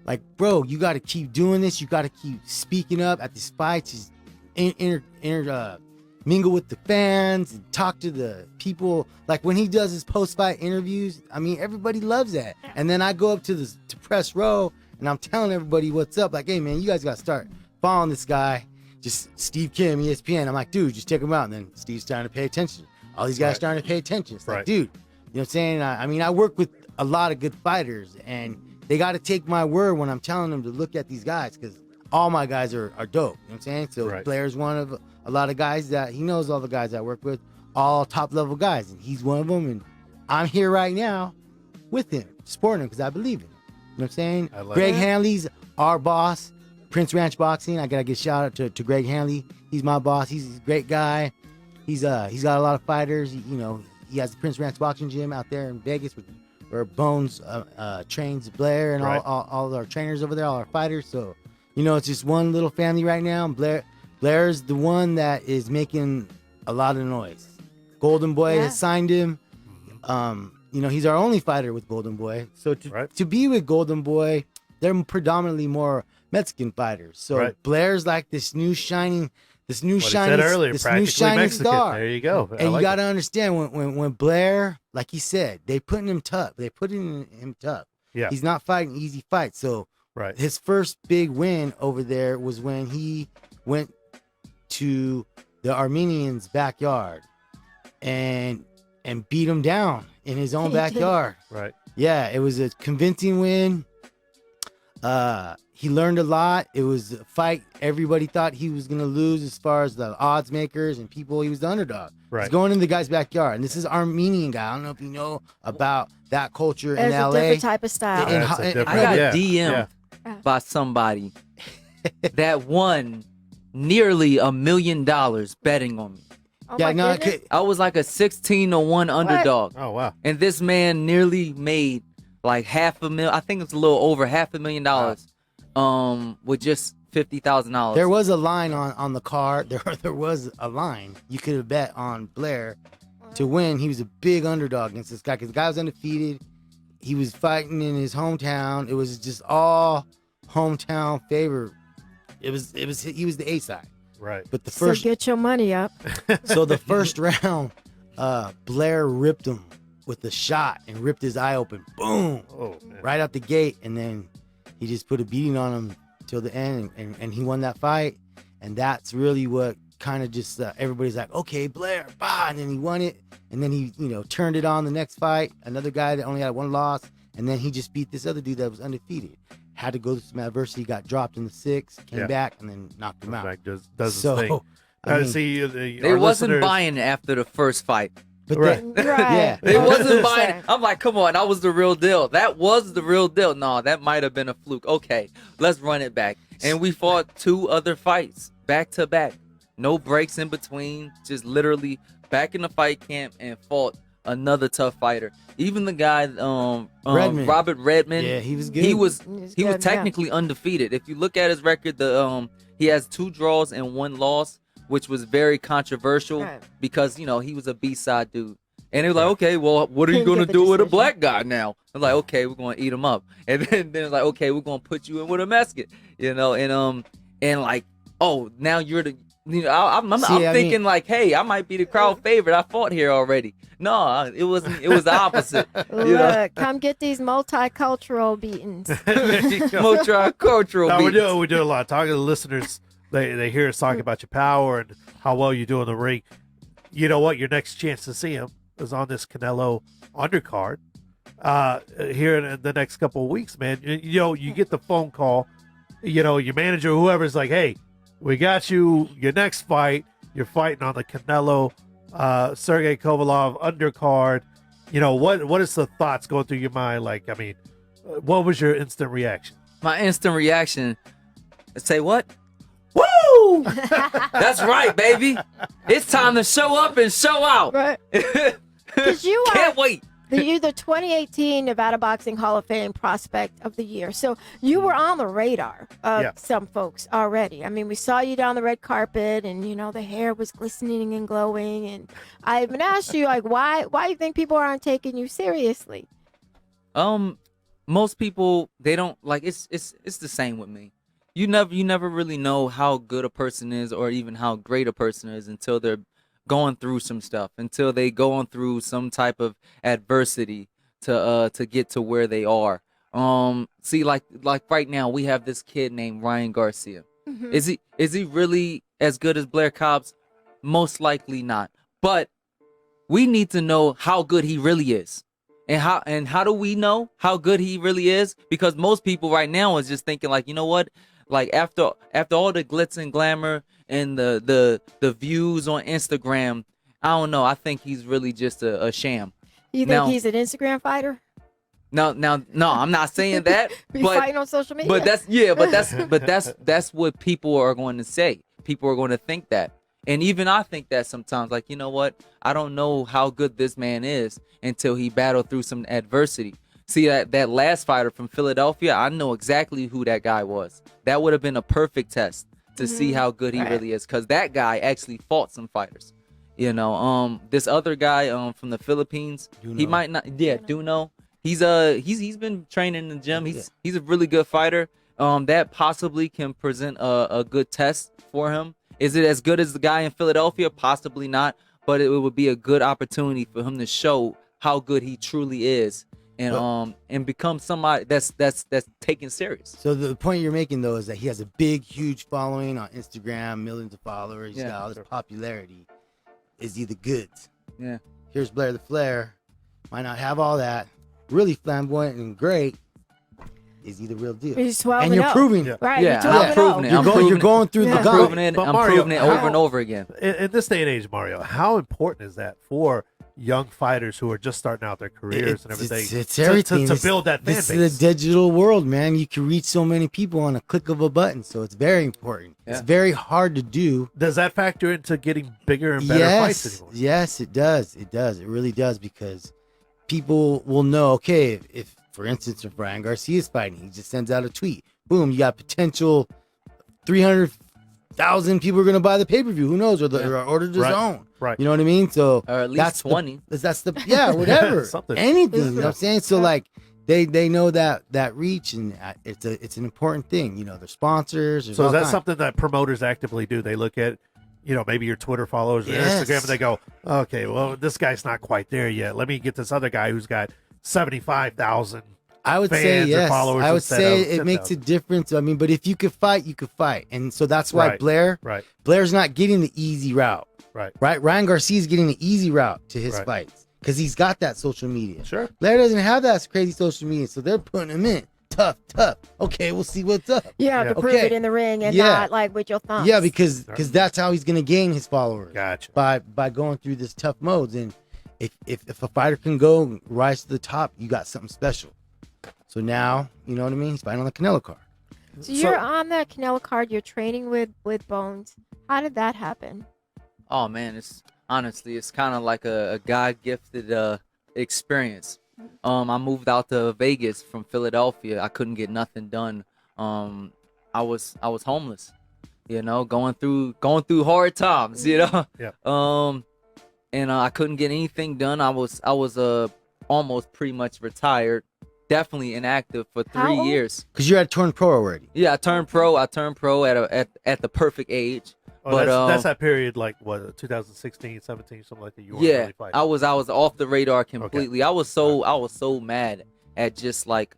like, bro, you got to keep doing this. You got to keep speaking up at these fights. Mingle with the fans and talk to the people. Like when he does his post-fight interviews, I mean, everybody loves that. And then I go up to press row and I'm telling everybody what's up. Like, hey, man, you guys got to start following this guy. Just Steve Kim, ESPN. I'm like, dude, just check him out. And then Steve's starting to pay attention. All these guys starting to pay attention. It's like, dude, you know what I'm saying? I mean, I work with a lot of good fighters, and they got to take my word when I'm telling them to look at these guys because all my guys are dope. You know what I'm saying? So Blair's one of a lot of guys that he knows all the guys I work with, all top level guys, and he's one of them. And I'm here right now with him, supporting him because I believe in him. You know what I'm saying? Greg Hanley's our boss, Prince Ranch Boxing. I got to give a shout out to Greg Hanley. He's my boss. He's a great guy. He's got a lot of fighters. You know, he has the Prince Ranch Boxing Gym out there in Vegas where Bones trains Blair and all our trainers over there, all our fighters. So, you know, it's just one little family right now. And Blair's the one that is making a lot of noise. Golden Boy has signed him. You know, he's our only fighter with Golden Boy. So to be with Golden Boy, they're predominantly more Mexican fighters. So Blair's like this new shining star. There you go. And you got to understand when Blair, like he said, they put him tough. They put him tough. Yeah. He's not fighting easy fights. So his first big win over there was when he went to the Armenians' backyard and beat him down in his own backyard. Right. Yeah, it was a convincing win. He learned a lot. It was a fight everybody thought he was going to lose as far as the odds makers and people. He was the underdog. Right. He's going in the guy's backyard. And this is Armenian guy. I don't know if you know about that culture in There's LA. a different type of style. I got DM'd by somebody that won nearly $1 million betting on me. Oh Yeah, my no, goodness. I was like a 16-1 underdog. Oh wow. And this man nearly made like $500,000. I think it's a little over $500,000. With just $50,000. There was a line on the card. There was a line you could have bet on Blair to win. He was a big underdog against this guy because the guy was undefeated. He was fighting in his hometown. It was just all hometown favor. He was the A side. Right. But the So first get your money up. so the first round, Blair ripped him with a shot and ripped his eye open. Boom. Oh man. Right out the gate, and then he just put a beating on him till the end, and he won that fight. And that's really what kind of just everybody's like, okay, Blair, bah, and then he won it, and then he turned it on the next fight. Another guy that only had one loss, and then he just beat this other dude that was undefeated. Had to go through some adversity, got dropped in the 6, came back, and then knocked him out. Back does his So, thing. I mean, See, They our wasn't listeners- buying after the first fight. but Right. that- Right. Yeah. They wasn't 100%. buying. I'm like, come on, that was the real deal. That was the real deal. No, that might have been a fluke. Okay, let's run it back. And we fought 2 other fights back to back. No breaks in between. Just literally back in the fight camp and fought another tough fighter. Even the guy, Redmond. Robert Redmond. Yeah, he was good. He was He's he was good, yeah. technically undefeated. If you look at his record, he has 2 draws and 1 loss, which was very controversial Right. because he was a B-side dude. And they were like, okay, well, what are you Couldn't going to get the do with a decision. black guy now? I'm like, okay, we're going to eat him up. And then it's like, okay, we're going to put you in with a Mexican, and like, oh, now you're the, I'm thinking like, hey, I might be the crowd favorite. I fought here already. No, it wasn't. It was the opposite. Look, come get these multicultural beatings. Multicultural No, beats. we do a lot. Talking to the listeners, they hear us talking about your power and how well you do in the ring. You know what? Your next chance to see him is on this Canelo undercard here in the next couple of weeks, man. You get the phone call. Your manager, whoever's like, hey, we got you. Your next fight, you're fighting on the Canelo Sergey Kovalev undercard. What is the thoughts going through your mind? Like, I mean, what was your instant reaction? My instant reaction, say what? Woo! That's right, baby. It's time to show up and show out. Right. Because you are Can't wait. you're the 2018 Nevada Boxing Hall of Fame prospect of the year. So you were on the radar of Yeah. some folks already. I mean, we saw you down the red carpet and, the hair was glistening and glowing. And I even asked you, like, why you think people aren't taking you seriously? Most people, they don't like it's the same with me. You never really know how good a person is or even how great a person is until they're going through some stuff, until they go on through some type of adversity to get to where they are. See, like right now we have this kid named Ryan Garcia. Mm-hmm. Is he really as good as Blair Cobbs? Most likely not. But we need to know how good he really is. And how do we know how good he really is? Because most people right now is just thinking like, you know what? Like after all the glitz and glamour and the views on Instagram, I don't know. I think he's really just a sham. You think Now- he's an Instagram fighter? No, I'm not saying that. Be but fighting on social media? but that's what people are going to say. People are going to think that. And even I think that sometimes, like, you know what? I don't know how good this man is until he battled through some adversity. See, that last fighter from Philadelphia, I know exactly who that guy was. That would have been a perfect test to see how good he Right. really is, because that guy actually fought some fighters. This other guy from the Philippines, he Duno. might not. Yeah, Duno. He's been training in the gym. He's a really good fighter. That possibly can present a good test for him. Is it as good as the guy in Philadelphia? Possibly not, but it would be a good opportunity for him to show how good he truly is, and become somebody that's taken serious. So the point you're making though is that he has a big, huge following on Instagram, millions of followers, he's Yeah. got all this popularity. Is he the goods? Yeah. Here's Blair the Flair, might not have all that, really flamboyant and great. Is he the real deal? He's 12 and you're 0. proving it. Right, Yeah, you're 12 I'm proving it. oh. I'm You're proving going through Yeah. the I'm gauntlet. proving it. But I'm Mario, proving it over how- and over again. In this day and age, Mario, how important is that for young fighters who are just starting out their careers and everything. It's everything. To build that fan This base. is a digital world, man. You can reach so many people on a click of a button, so it's very important. Yeah. It's very hard to do. Does that factor into getting bigger and better fights anymore? Yes, it does. It does. It really does, because people will know, okay, if for instance, if Ryan Garcia is fighting, he just sends out a tweet. Boom, you got potential 300,000 people are going to buy the pay-per-view. Who knows? Or order the zone. Right. You know what I mean? So Or at least that's 20. That's the whatever. Something. Anything. You know what I'm saying? So like they know that reach, and it's an important thing. You know, their sponsors. So is that something that promoters actively do? They look at, maybe your Twitter followers or Instagram, and they go, okay, well, this guy's not quite there yet. Let me get this other guy who's got 75,000 I would say fans or yes. followers. I would instead say of it makes a 10,000. difference. I mean, but if you could fight, you could fight. And so that's why Right. Blair's not getting the easy route. Right. Ryan Garcia's getting the easy route to his Right. fights because he's got that social media. Sure. Blair doesn't have that crazy social media, so they're putting him in. Tough. Okay, we'll see what's up. You have Yeah. to prove Okay. it in the ring and Yeah. not like with your thumbs. Yeah, because that's how he's going to gain his followers. Gotcha. By going through this tough modes. And if a fighter can go rise to the top, you got something special. So now, you know what I mean? He's fighting on the Canelo card. So you're on the Canelo card. You're training with Bones. How did that happen? Oh man, it's kind of like a God gifted experience. I moved out to Vegas from Philadelphia. I couldn't get nothing done. I was homeless, going through hard times, Yeah. and I couldn't get anything done. I was almost pretty much retired, definitely inactive for How 3 old? years. Because you had turned pro already. Yeah, I turned pro at the perfect age. Oh, But that's that period, like what, 2016, 17, something like that. You weren't Yeah, really fighting. I was off the radar completely. I was so mad at just like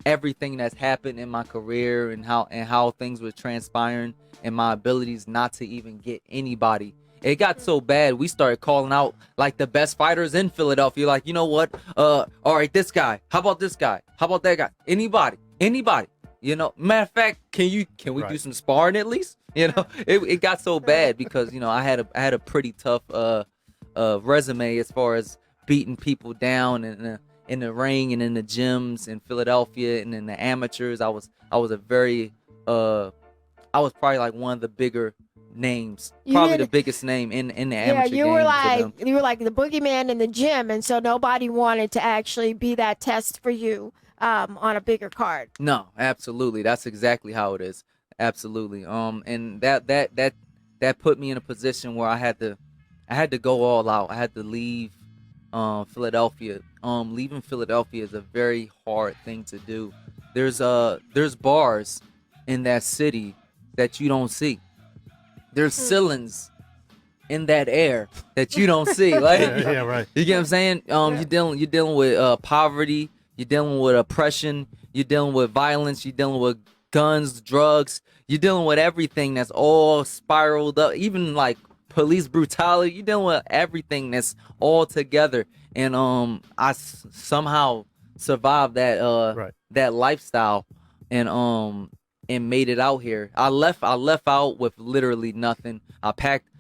everything that's happened in my career and how things were transpiring and my abilities not to even get anybody. It got so bad we started calling out like the best fighters in Philadelphia. Like, you know what? All right, this guy. How about this guy? How about that guy? Anybody. Matter of fact, can we do some sparring at least? It got so bad because I had a pretty tough resume as far as beating people down in the ring and in the gyms in Philadelphia and in the amateurs. I was probably like one of the bigger names, probably the biggest name in the amateur game. You were like the boogeyman in the gym, and so nobody wanted to actually be that test for you on a bigger card. No, absolutely. That's exactly how it is. Absolutely. And that put me in a position where I had to go all out. I had to leave Philadelphia. Leaving Philadelphia is a very hard thing to do. There's bars in that city that you don't see. There's ceilings in that air that you don't see. Like, yeah, right. You get what I'm saying? You're dealing with poverty. You're dealing with oppression. You're dealing with violence. You're dealing with guns, drugs. You're dealing with everything that's all spiraled up. Even like police brutality. You're dealing with everything that's all together. And I somehow survived that that lifestyle and made it out here. I left out with literally nothing. I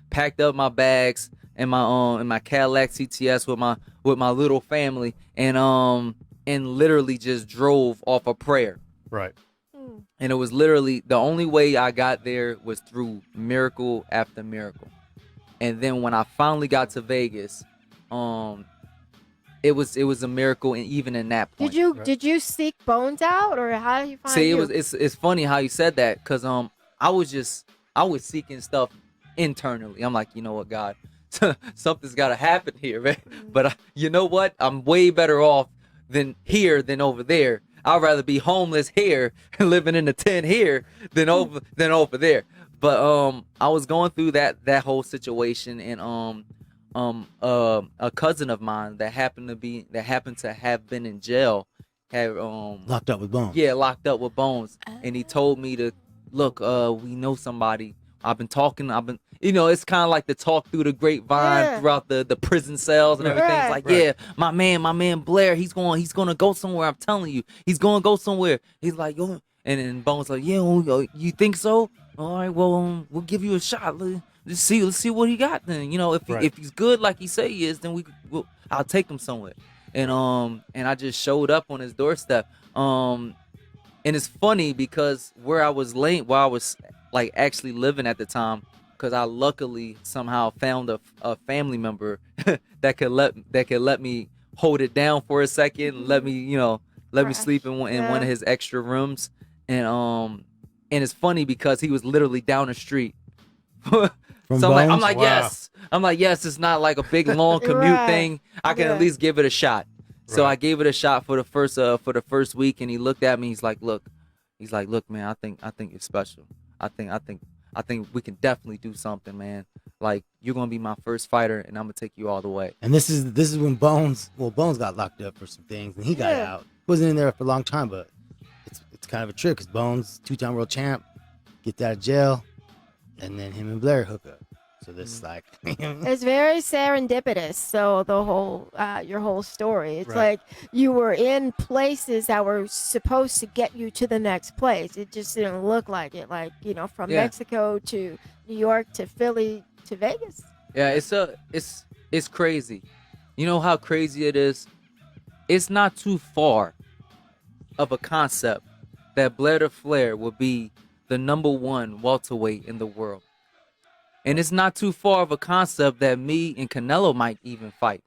packed up my bags and my Cadillac CTS with my little family and literally just drove off a prayer. Right. And it was literally the only way I got there was through miracle after miracle. And then when I finally got to Vegas, it was a miracle, and even in that point. Did you seek Bones out, or how did you find? See, it's funny how you said that, because I was seeking stuff internally. I'm like, you know what, God, something's got to happen here, man. But you know what? I'm way better off than over there. I'd rather be homeless here and living in a tent here than over there. But I was going through that whole situation, and a cousin of mine that happened to have been in jail had Locked up with Bones. Yeah, locked up with Bones, and he told me to look. We know somebody. I've been talking. It's kind of like the talk through the grapevine throughout the prison cells and everything. It's like, yeah, my man Blair, he's gonna go somewhere. I'm telling you, he's gonna go somewhere. He's like, yo, and then Bones like, yeah, well, you think so? All right, well, we'll give you a shot. let's see what he got. Then if he's good like he say he is, then I'll take him somewhere. And I just showed up on his doorstep. And it's funny because where I was like actually living at the time, because I luckily somehow found a family member that could let me hold it down for a second, let me sleep in one of his extra rooms, and it's funny because he was literally down the street. So I'm like, Wow. yes. I'm like, yes, it's not like a big long commute thing. I can at least give it a shot. So I gave it a shot for the first week, and he looked at me. He's like, look, man, I think you're special. I think we can definitely do something, man. Like, you're gonna be my first fighter, and I'm gonna take you all the way. And this is when Bones got locked up for some things, and he got out. Wasn't in there for a long time, but it's kind of a trip because Bones, 2-time world champ, gets out of jail, and then him and Blair hook up. So this is like it's very serendipitous. So the whole your whole story, it's Right. like you were in places that were supposed to get you to the next place. It just didn't look like it. Like, from Mexico to New York to Philly to Vegas. Yeah, it's crazy. You know how crazy it is? It's not too far of a concept that Blair the Flair will be the #1 welterweight in the world. And it's not too far of a concept that me and Canelo might even fight.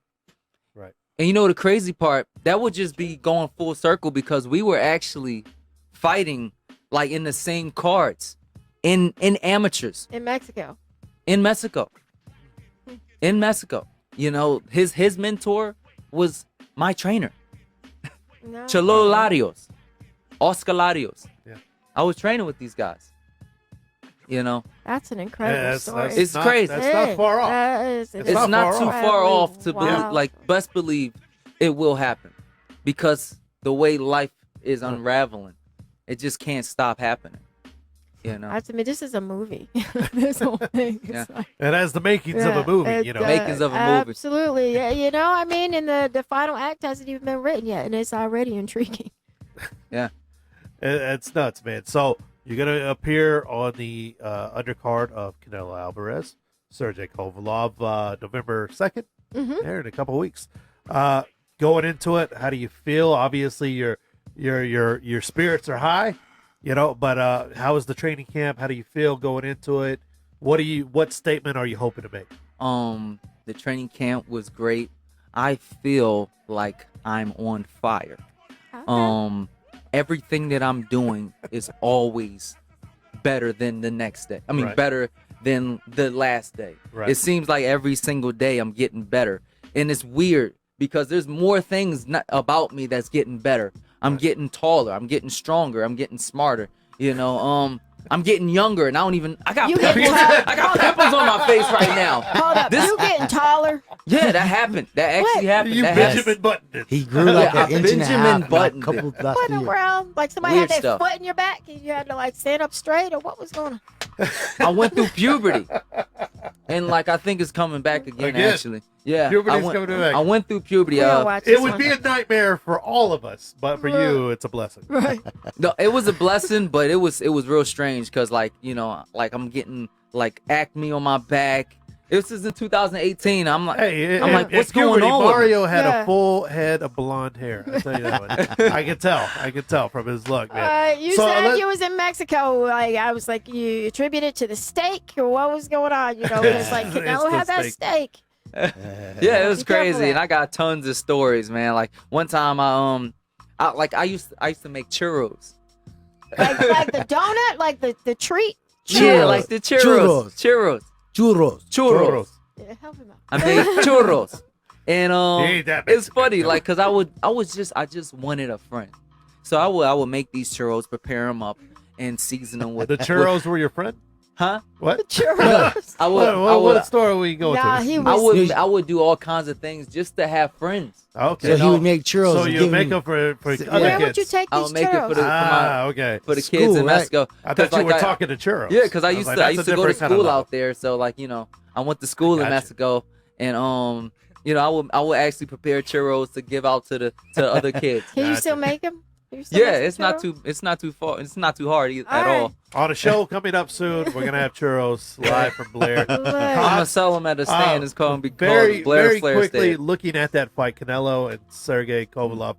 Right. And you know the crazy part? That would just be going full circle because we were actually fighting like in the same cards in amateurs. In Mexico. In Mexico. His mentor was my trainer. No. Cholo Larios. Oscar Larios. Yeah. I was training with these guys. That's an incredible story. It's crazy. That's not far off. It's not too far off to believe. Wow. Like, best believe it will happen because the way life is unraveling, it just can't stop happening. This is a movie. This whole thing. It's like, It has the makings of a movie, Makings of a movie. Absolutely. Yeah, and the final act hasn't even been written yet, and it's already intriguing. Yeah. It's nuts, man. So you're going to appear on the undercard of Canelo Alvarez, Sergey Kovalev, November 2nd, there in a couple of weeks. Going into it, how do you feel? Obviously, your spirits are high, but how is the training camp? How do you feel going into it? What statement are you hoping to make? The training camp was great. I feel like I'm on fire. Okay. Everything that I'm doing is always better than the next day. I mean, Right. better than the last day. Right. It seems like every single day I'm getting better. And it's weird because there's more things about me that's getting better. I'm getting taller. I'm getting stronger. I'm getting smarter. I'm getting younger, and I got pimples on my face right now. Hold up. You getting taller? Yeah, that happened. That actually happened. You That Benjamin Buttoned it. he grew like Yeah, an inch and a Benjamin half. Buttoned Like a couple last What in the year. world? Like somebody Weird had their stuff. foot in your back and you had to like stand up straight, or what was going on? I went through puberty, and I think it's coming back again. Actually, yeah, Puberty's I went, coming back. I went through puberty. We're gonna watch It this would one. be a nightmare for all of us, but for you, it's a blessing. Right. No, it was a blessing, but it was real strange because I'm getting acne on my back. This is in 2018. I'm like, Hey, I'm like, in what's going puberty, on? with me? Mario had Yeah. a full head of blonde hair. I'll tell you that one. I can tell from his look, man. You So, said you was in Mexico. I was like, you attribute it to the steak, or what was going on? It's like It's Canelo the had that steak. steak. Yeah, it was Be careful crazy, and there. I got tons of stories, man. Like one time, I used to make churros. Like the donut, like the treat. Yeah, like the churros. Churros. Yeah, help him out. I made churros, and He ain't that it's Mexican. funny, because I just wanted a friend, so I would make these churros, prepare them up, and season them with The churros were your friend? Huh? What? Churros. I would, I What would, store are we going Nah, to? he I was. would do all kinds of things just to have friends. Okay. So he would make churros. So and you give make him- them for Yeah. other Where kids. would you take I these would make it churros? for the Okay. for the School, kids in right? Mexico. I thought 'Cause, you were I- talking to churros. Yeah, because I was used like, to I that's used a to go to different kind of school level. out there, so I went to school in Gotcha. Mexico, and I would actually prepare churros to give out to other kids. Can you Gotcha. still make them? You're still Yeah, listening, it's not too far. It's not too hard at right. all. On a show coming up soon, we're gonna have Churros live from Blair. I'm gonna sell them at a stand. It's called be very, called Blair very Flair quickly. Stand. Looking at that fight, Canelo and Sergey Kovalev.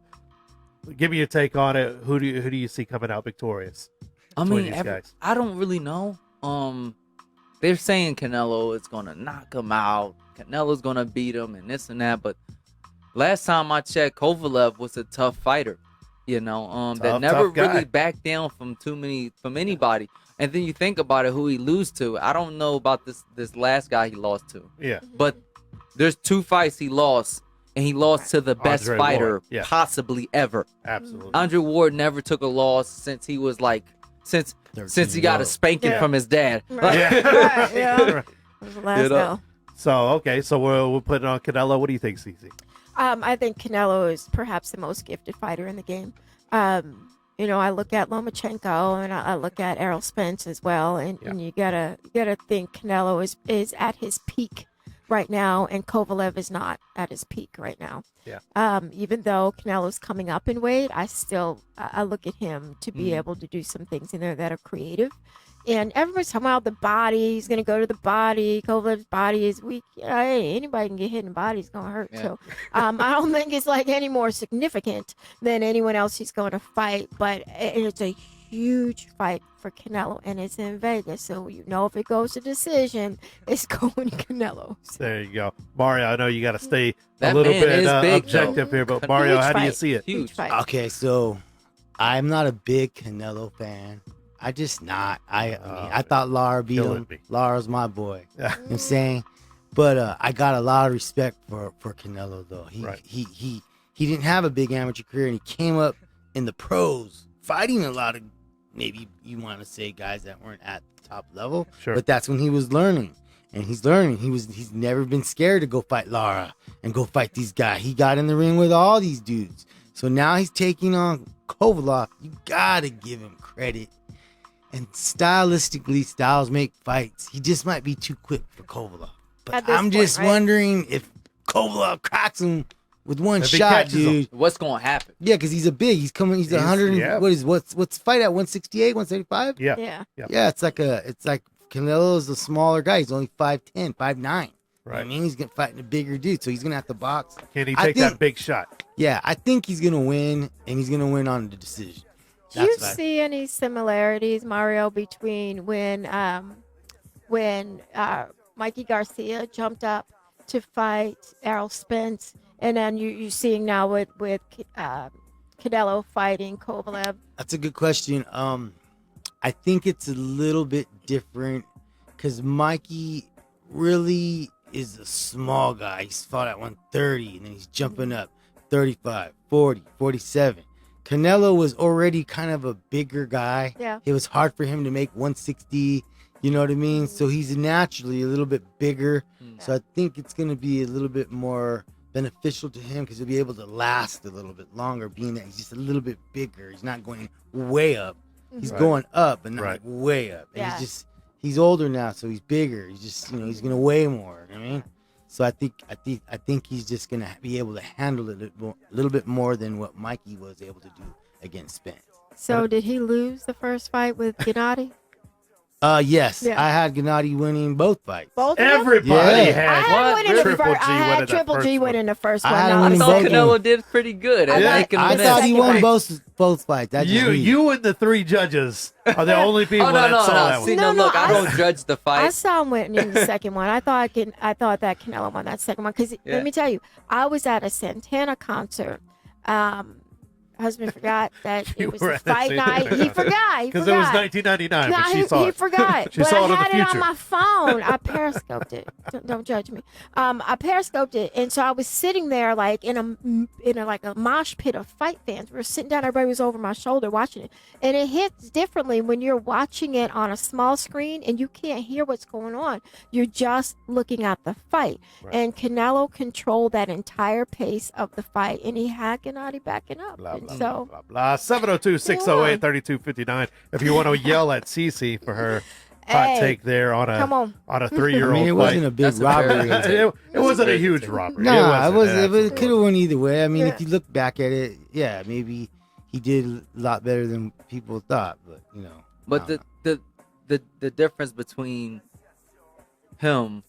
Give me your take on it. Who do you see coming out victorious? I between mean, these guys? I don't really know. They're saying Canelo is gonna knock him out. Canelo's gonna beat him and this and that. But last time I checked, Kovalev was a tough fighter. You know, that never tough guy. really backed down from anybody. And then you think about it, who he lose to. I don't know about this last guy he lost to. Yeah. But there's 2 fights he lost, and he lost to the best Andre fighter Ward, yeah. possibly ever. Absolutely. Andre Ward never took a loss since he was like since he got a spanking Yeah. from his dad. Right. Yeah. Right, yeah. That was the last You know? go. So okay, so we'll put it on Canelo. What do you think, Cece? I think Canelo is perhaps the most gifted fighter in the game. You know, I look at Lomachenko and I look at Errol Spence as well, and you gotta think Canelo is at his peak right now, and Kovalev is not at his peak right now. Yeah. Even though Canelo's coming up in weight, I look at him to be able to do some things in there that are creative. And everybody's talking about the body. He's going to go to the body. Kovalev's body is weak. Yeah, hey, anybody can get hit in the body. It's going to hurt. Yeah. So I don't think it's like any more significant than anyone else he's going to fight. But it's a huge fight for Canelo, and it's in Vegas. So, you know, if it goes to decision, it's going to Canelo. So, There you go, Mario. I know you got to stay a That little man bit is big, objective though. here, but Mario, Huge how do you fight. see it? Huge. fight. Okay, so I'm not a big Canelo fan. I just not. I mean, I thought Lara beat killing him. me. Lara's my boy. Yeah. You know what I'm saying? But I got a lot of respect for Canelo though. Right. He didn't have a big amateur career, and he came up in the pros fighting a lot of, maybe you want to say, guys that weren't at the top level. Sure. But that's when he was learning. And he's learning. He's never been scared to go fight Lara and go fight these guys. He got in the ring with all these dudes. So now he's taking on Kovalev. You gotta give him credit. And stylistically, styles make fights. He just might be too quick for Kovalev. But At this I'm just point, right? wondering if Kovalev cracks him with one If he shot, catches him. dude. What's gonna happen? Yeah, because he's a big. He's coming. He's 100. yeah. What's fight at 168, 175? Yeah. yeah. Yeah, it's like Canelo's a smaller guy. He's only 5'10", 5'9". Right. I mean, he's gonna fight a bigger dude, so he's gonna have to box. Can he I take think- that big shot? Yeah, I think he's gonna win, and he's gonna win on the decision. Do you That's what I- see any similarities, Mario, between when Mikey Garcia jumped up to fight Errol Spence, and then you seeing now with Canelo fighting Kovalev? That's a good question. I think it's a little bit different because Mikey really is a small guy. He's fought at 130, and then he's jumping up 35, 40, 47. Canelo was already kind of a bigger guy. Yeah. It was hard for him to make 160, you know what I mean? So he's naturally a little bit bigger. So I think it's going to be a little bit more beneficial to him because he'll be able to last a little bit longer, being that he's just a little bit bigger. He's not going way up. He's Right. going up, but not Right. like way up. And Yeah. he's older now, so he's bigger. He's just, he's going to weigh more. You know what I mean? So I think he's just gonna be able to handle it a little bit more than what Mikey was able to do against Spence. So did he lose the first fight with Gennady? Yes, Yeah. I had Gennady winning both fights. Both of them? Everybody Yeah. I had had winning the Triple first. G I winning had that Triple first G one. winning the first I one. had No, him I winning the thought both second- of them. Canelo did pretty good at I making I him thought he miss. won Right. both fights. I just read. You and the 3 judges are the only people Oh that no, saw that no! one. See, No, no, look, no, I I- don't judge the I fight. saw him winning the second one. I thought that Canelo won that second one because Yeah. let me tell you, I was at a Santana concert. Husband forgot that You it was were a at a fight Santana night. He concert. forgot. Because it was 1999 No, when she saw he it. forgot. She but saw it I in the had it on future. my phone. I periscoped it. Don't judge me. I periscoped it, and so I was sitting there like in a like a mosh pit of fight fans. We were sitting down. Everybody was over my shoulder watching it, and it hits differently when you're watching it on a small screen and you can't hear what's going on. You're just looking at the fight, Right. and Canelo controlled that entire pace of the fight, and he had Gennady backing up. Blah, And blah, so. blah, blah. 702-608-3259. If you want to yell at Cece for her hot Hey, take there on come on. a I 3-year-old mean, it fight. wasn't a big That's a robbery. fair- it wasn't a huge robbery. No, it wasn't. could have went either way. I mean, Yeah. if you look back at it, yeah, maybe he did a lot better than people thought. But you know. But the difference between him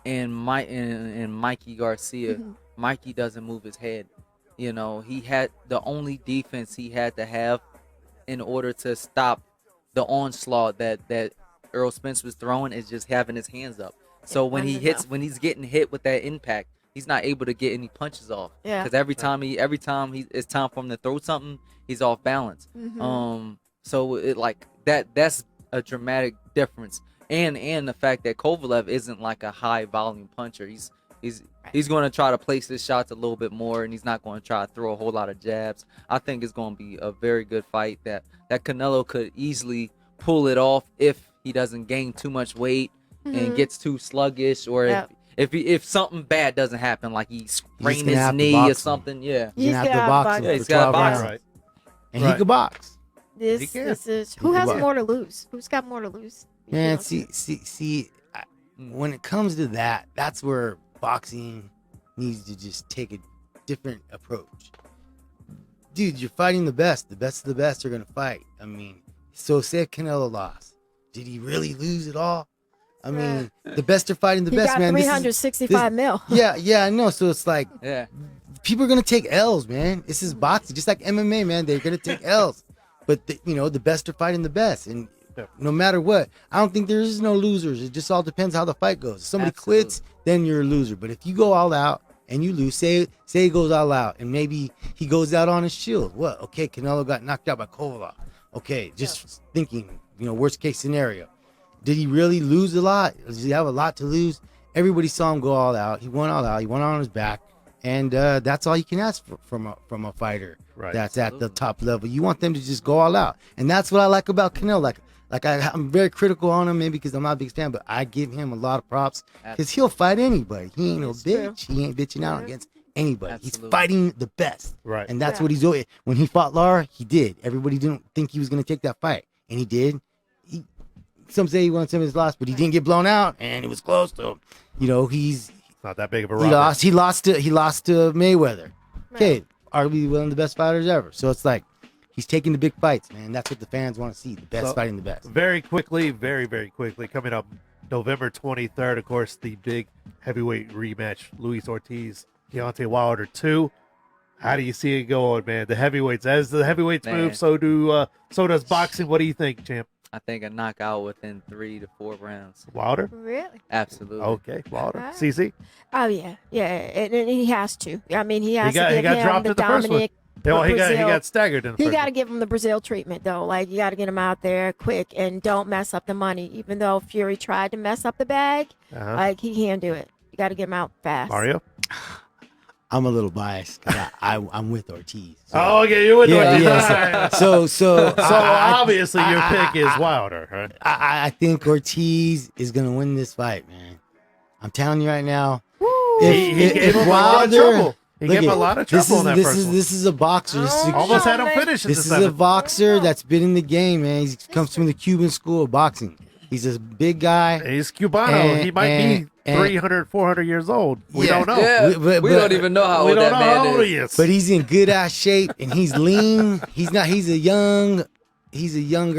and Mikey Garcia, Mikey doesn't move his head. You know, he had the only defense he had to have in order to stop the onslaught that Errol Spence was throwing is just having his hands up. So when he's getting hit with that impact, he's not able to get any punches off. Yeah. Because every time it's time for him to throw something, he's off balance. So it like that's a dramatic difference. And the fact that Kovalev isn't like a high volume puncher. He's going to try to place his shots a little bit more, and he's not going to try to throw a whole lot of jabs. I think it's going to be a very good fight that Canelo could easily pull it off if he doesn't gain too much weight and gets too sluggish, or if something bad doesn't happen, like he sprained his knee or something. Yeah, he's gonna have to box him for 12 rounds. And he could box. This is who has more to lose? Who's got more to lose? Man, see, when it comes to that, that's where boxing needs to just take a different approach. Dude, you're fighting the best. The best of the best are gonna fight. I mean, so say if Canelo lost, did he really lose it all? I mean, the best are fighting the best, man. 365 mil. Yeah, I know. So it's like, people are gonna take L's, man. This is boxing, just like MMA, man. They're gonna take L's, but the best are fighting the best, and no matter what, I don't think there is no losers. It just all depends how the fight goes. If somebody quits, then you're a loser. But if you go all out and you lose, say he goes all out, and maybe he goes out on his shield. What? Okay, Canelo got knocked out by Kovalev. Okay, just thinking, worst case scenario. Did he really lose a lot? Does he have a lot to lose? Everybody saw him go all out. He went all out. He went on his back, and that's all you can ask from a fighter that's at the top level. You want them to just go all out, and that's what I like about Canelo. I'm very critical on him, maybe because I'm not a big fan, but I give him a lot of props because he'll fight anybody. He ain't no bitch. He ain't bitching out against anybody. Absolutely. He's fighting the best, and that's what he's doing. When he fought Lara, he did. Everybody didn't think he was going to take that fight, and he did. Some say he won, some of his lost, but he didn't get blown out, and it was close to him. He's not that big of a robber. He lost to Mayweather. Okay, arguably one of the best fighters ever. So it's like he's taking the big fights, man. That's what the fans want to see. The best fighting the best. Very quickly, very quickly, coming up November 23rd, of course, the big heavyweight rematch, Luis Ortiz, Deontay Wilder 2. How do you see it going, man? The heavyweights, as the heavyweights move, so does boxing. What do you think, champ? I think a knockout within 3 to 4 rounds. Wilder? Really? Absolutely. Okay, Wilder. CC? Oh, yeah. And he has to. I mean, he has to give he got him dropped the in the first one. He got staggered in the first one. You got to give him the Brazil treatment, though. Like, you got to get him out there quick and don't mess up the money. Even though Fury tried to mess up the bag, like, he can't do it. You got to get him out fast. Mario? I'm a little biased because I'm with Ortiz. So. Oh, okay, you're with Ortiz. Yeah, so obviously your pick is Wilder, right? I think Ortiz is gonna win this fight, man. I'm telling you right now. He gave him a lot of trouble. He gave him a lot of trouble in that first one. This is a boxer. Almost had him finish. This is a boxer that's been in the game, man. He comes from the Cuban school of boxing. He's a big guy. He's Cubano. He might be 300, 400 years old. We don't know. Yeah, we don't even know how old that man is. But he's in good ass shape and he's lean. He's a younger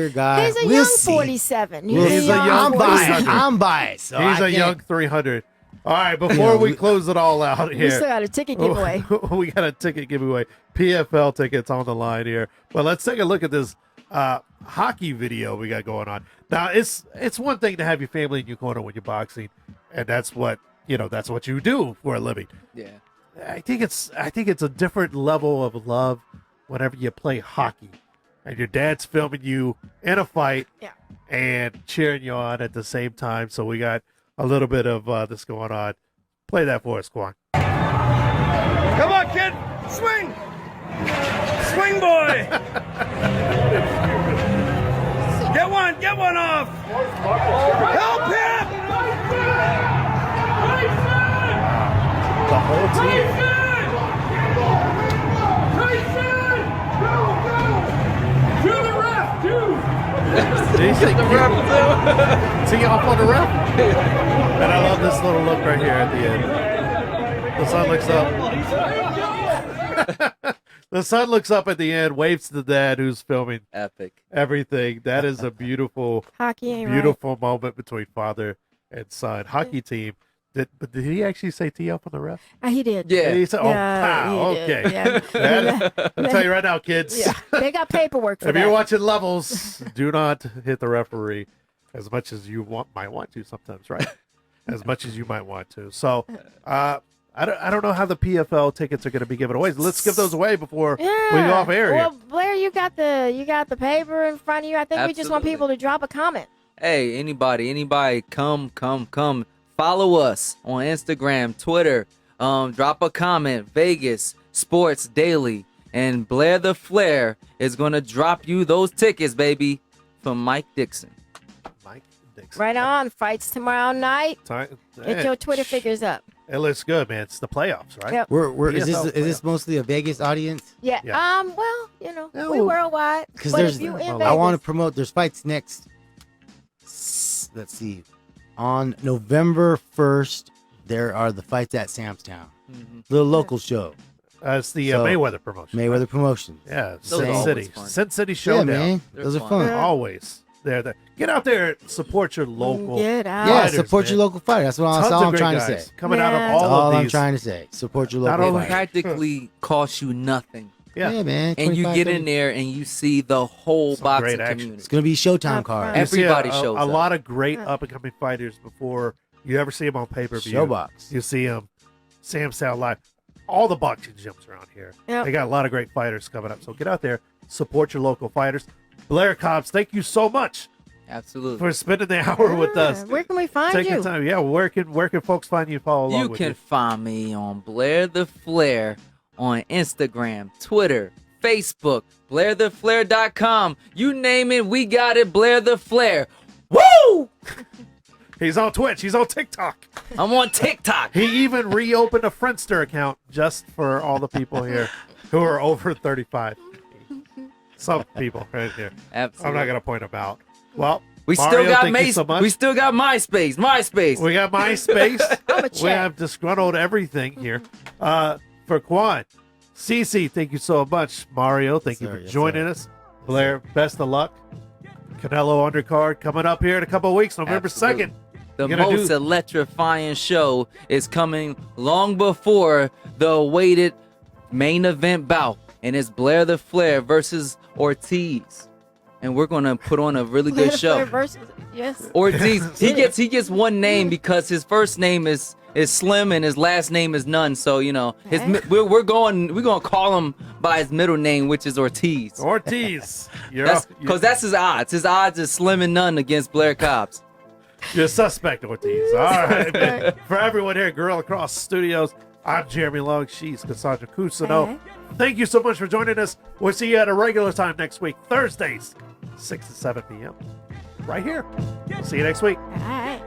guy. He's a young 47. I'm biased. So he's a young 300. All right, before we close it all out here. We still got a ticket giveaway. We got a ticket giveaway. PFL tickets on the line here. But let's take a look at this hockey video we got going on. Now, it's one thing to have your family in your corner when you're boxing, and that's what you do for a living. Yeah. I think it's a different level of love whenever you play hockey and your dad's filming you in a fight and cheering you on at the same time. So we got a little bit of this going on. Play that for us, Quan. Come on, kid. Swing. Swing, boy. Get one off. Help him. The whole team. Tyson. Go. To the ref, dude. Did he say the ref? See off on the ref? And I love this little look right here at the end. The sun looks up. The son looks up at the end, waves to the dad who's filming Epic. everything. That is a beautiful, Hockey ain't beautiful moment between father and son. Hockey team. Did he actually say tee up on the ref? right. He did. Yeah. He said, oh, Yeah, wow, he did, okay. yeah. I'll tell you right now, kids. Yeah, they got paperwork for If that. you're watching levels, do not hit the referee as much as you might want to sometimes, right? As much as you might want to. So, I don't know how the PFL tickets are going to be given away. Let's give those away before we go off air Well, here. Blair, you got the paper in front of you. I think we just want Absolutely. people to drop a comment. Hey, anybody, come. Follow us on Instagram, Twitter. Drop a comment. Vegas Sports Daily, and Blair the Flair is gonna drop you those tickets, baby, from Mike Dixon. Mike Dixon. Right on. Fights tomorrow night. Get your Twitter figures up. It looks good, man. It's the playoffs, right? Yep. Is PFL this mostly a Vegas audience? Yeah. Yeah. Well, you know, Yeah, we well, worldwide. Because But there's, if you in I Vegas, I want to promote. There's fights next. Let's see, on November 1st, there are the fights at Sam's Town, little local show, It's the So, Mayweather promotion. Mayweather Promotions. Yeah, Those are Sin always City. fun. Sin City Yeah, Showdown. man, They're those are fun. fun. Yeah. Always. There. Get out there and support your local. get out. Yeah, fighters, support man. your local fighter. That's what Tons all of I'm great trying to guys say. coming out of Man. all That's all of I'm these. trying to say. Support your Not local only- fighter. Practically costs you nothing, Yeah. Yeah, man. and you 25, get 30. in there and you see the whole Some boxing great action. community. It's gonna be Showtime Up card. front. You see Everybody a shows a up. lot of great up and coming fighters before you ever see them on pay per view. Showbox. You see them, Sam's Town Live, all the boxing gyms around here. Yep. They got a lot of great fighters coming up. So get out there, support your local fighters. Blair Cobbs, thank you so much Absolutely. for spending the hour with Yeah, us. Where can we find Taking you? time. Yeah, where can folks find you? Follow along You with can you. find me on Blair the Flair on Instagram, Twitter, Facebook, BlairTheFlair.com. You name it, we got it. Blair the Flair. Woo! He's on Twitch. He's on TikTok. I'm on TikTok. He even reopened a Friendster account just for all the people here who are over 35. Some people right here. Absolutely. I'm not gonna point them out. Well, We Mario, still got thank you so much. We still got MySpace. MySpace. We got MySpace. I'm a We check. have disgruntled everything here. For Quan, Cece, thank you so much. Mario, thank you sir. for Yes, joining sir. us. Blair, best of luck. Canelo undercard coming up here in a couple of weeks, November Absolutely. 2nd. The You're gonna most electrifying show is coming long before the awaited main event bout, and it's Blair the Flair versus Ortiz, and we're gonna put on a really Blair good the show. Flair versus yes. Ortiz, he gets one name because his first name is Slim and his last name is None. So you know we're gonna call him by his middle name, which is Ortiz. Ortiz. You're That's up. because that's his odds. His odds is Slim and None against Blair Cobbs. You're a suspect, Ortiz. All right, man. For everyone here at Gorilla Cross Studios, I'm Jeremy Long. She's Cassandra Cousineau. Hey. Thank you so much for joining us. We'll see you at a regular time next week, Thursdays, 6 to 7 p.m. Right here. See you next week. All right.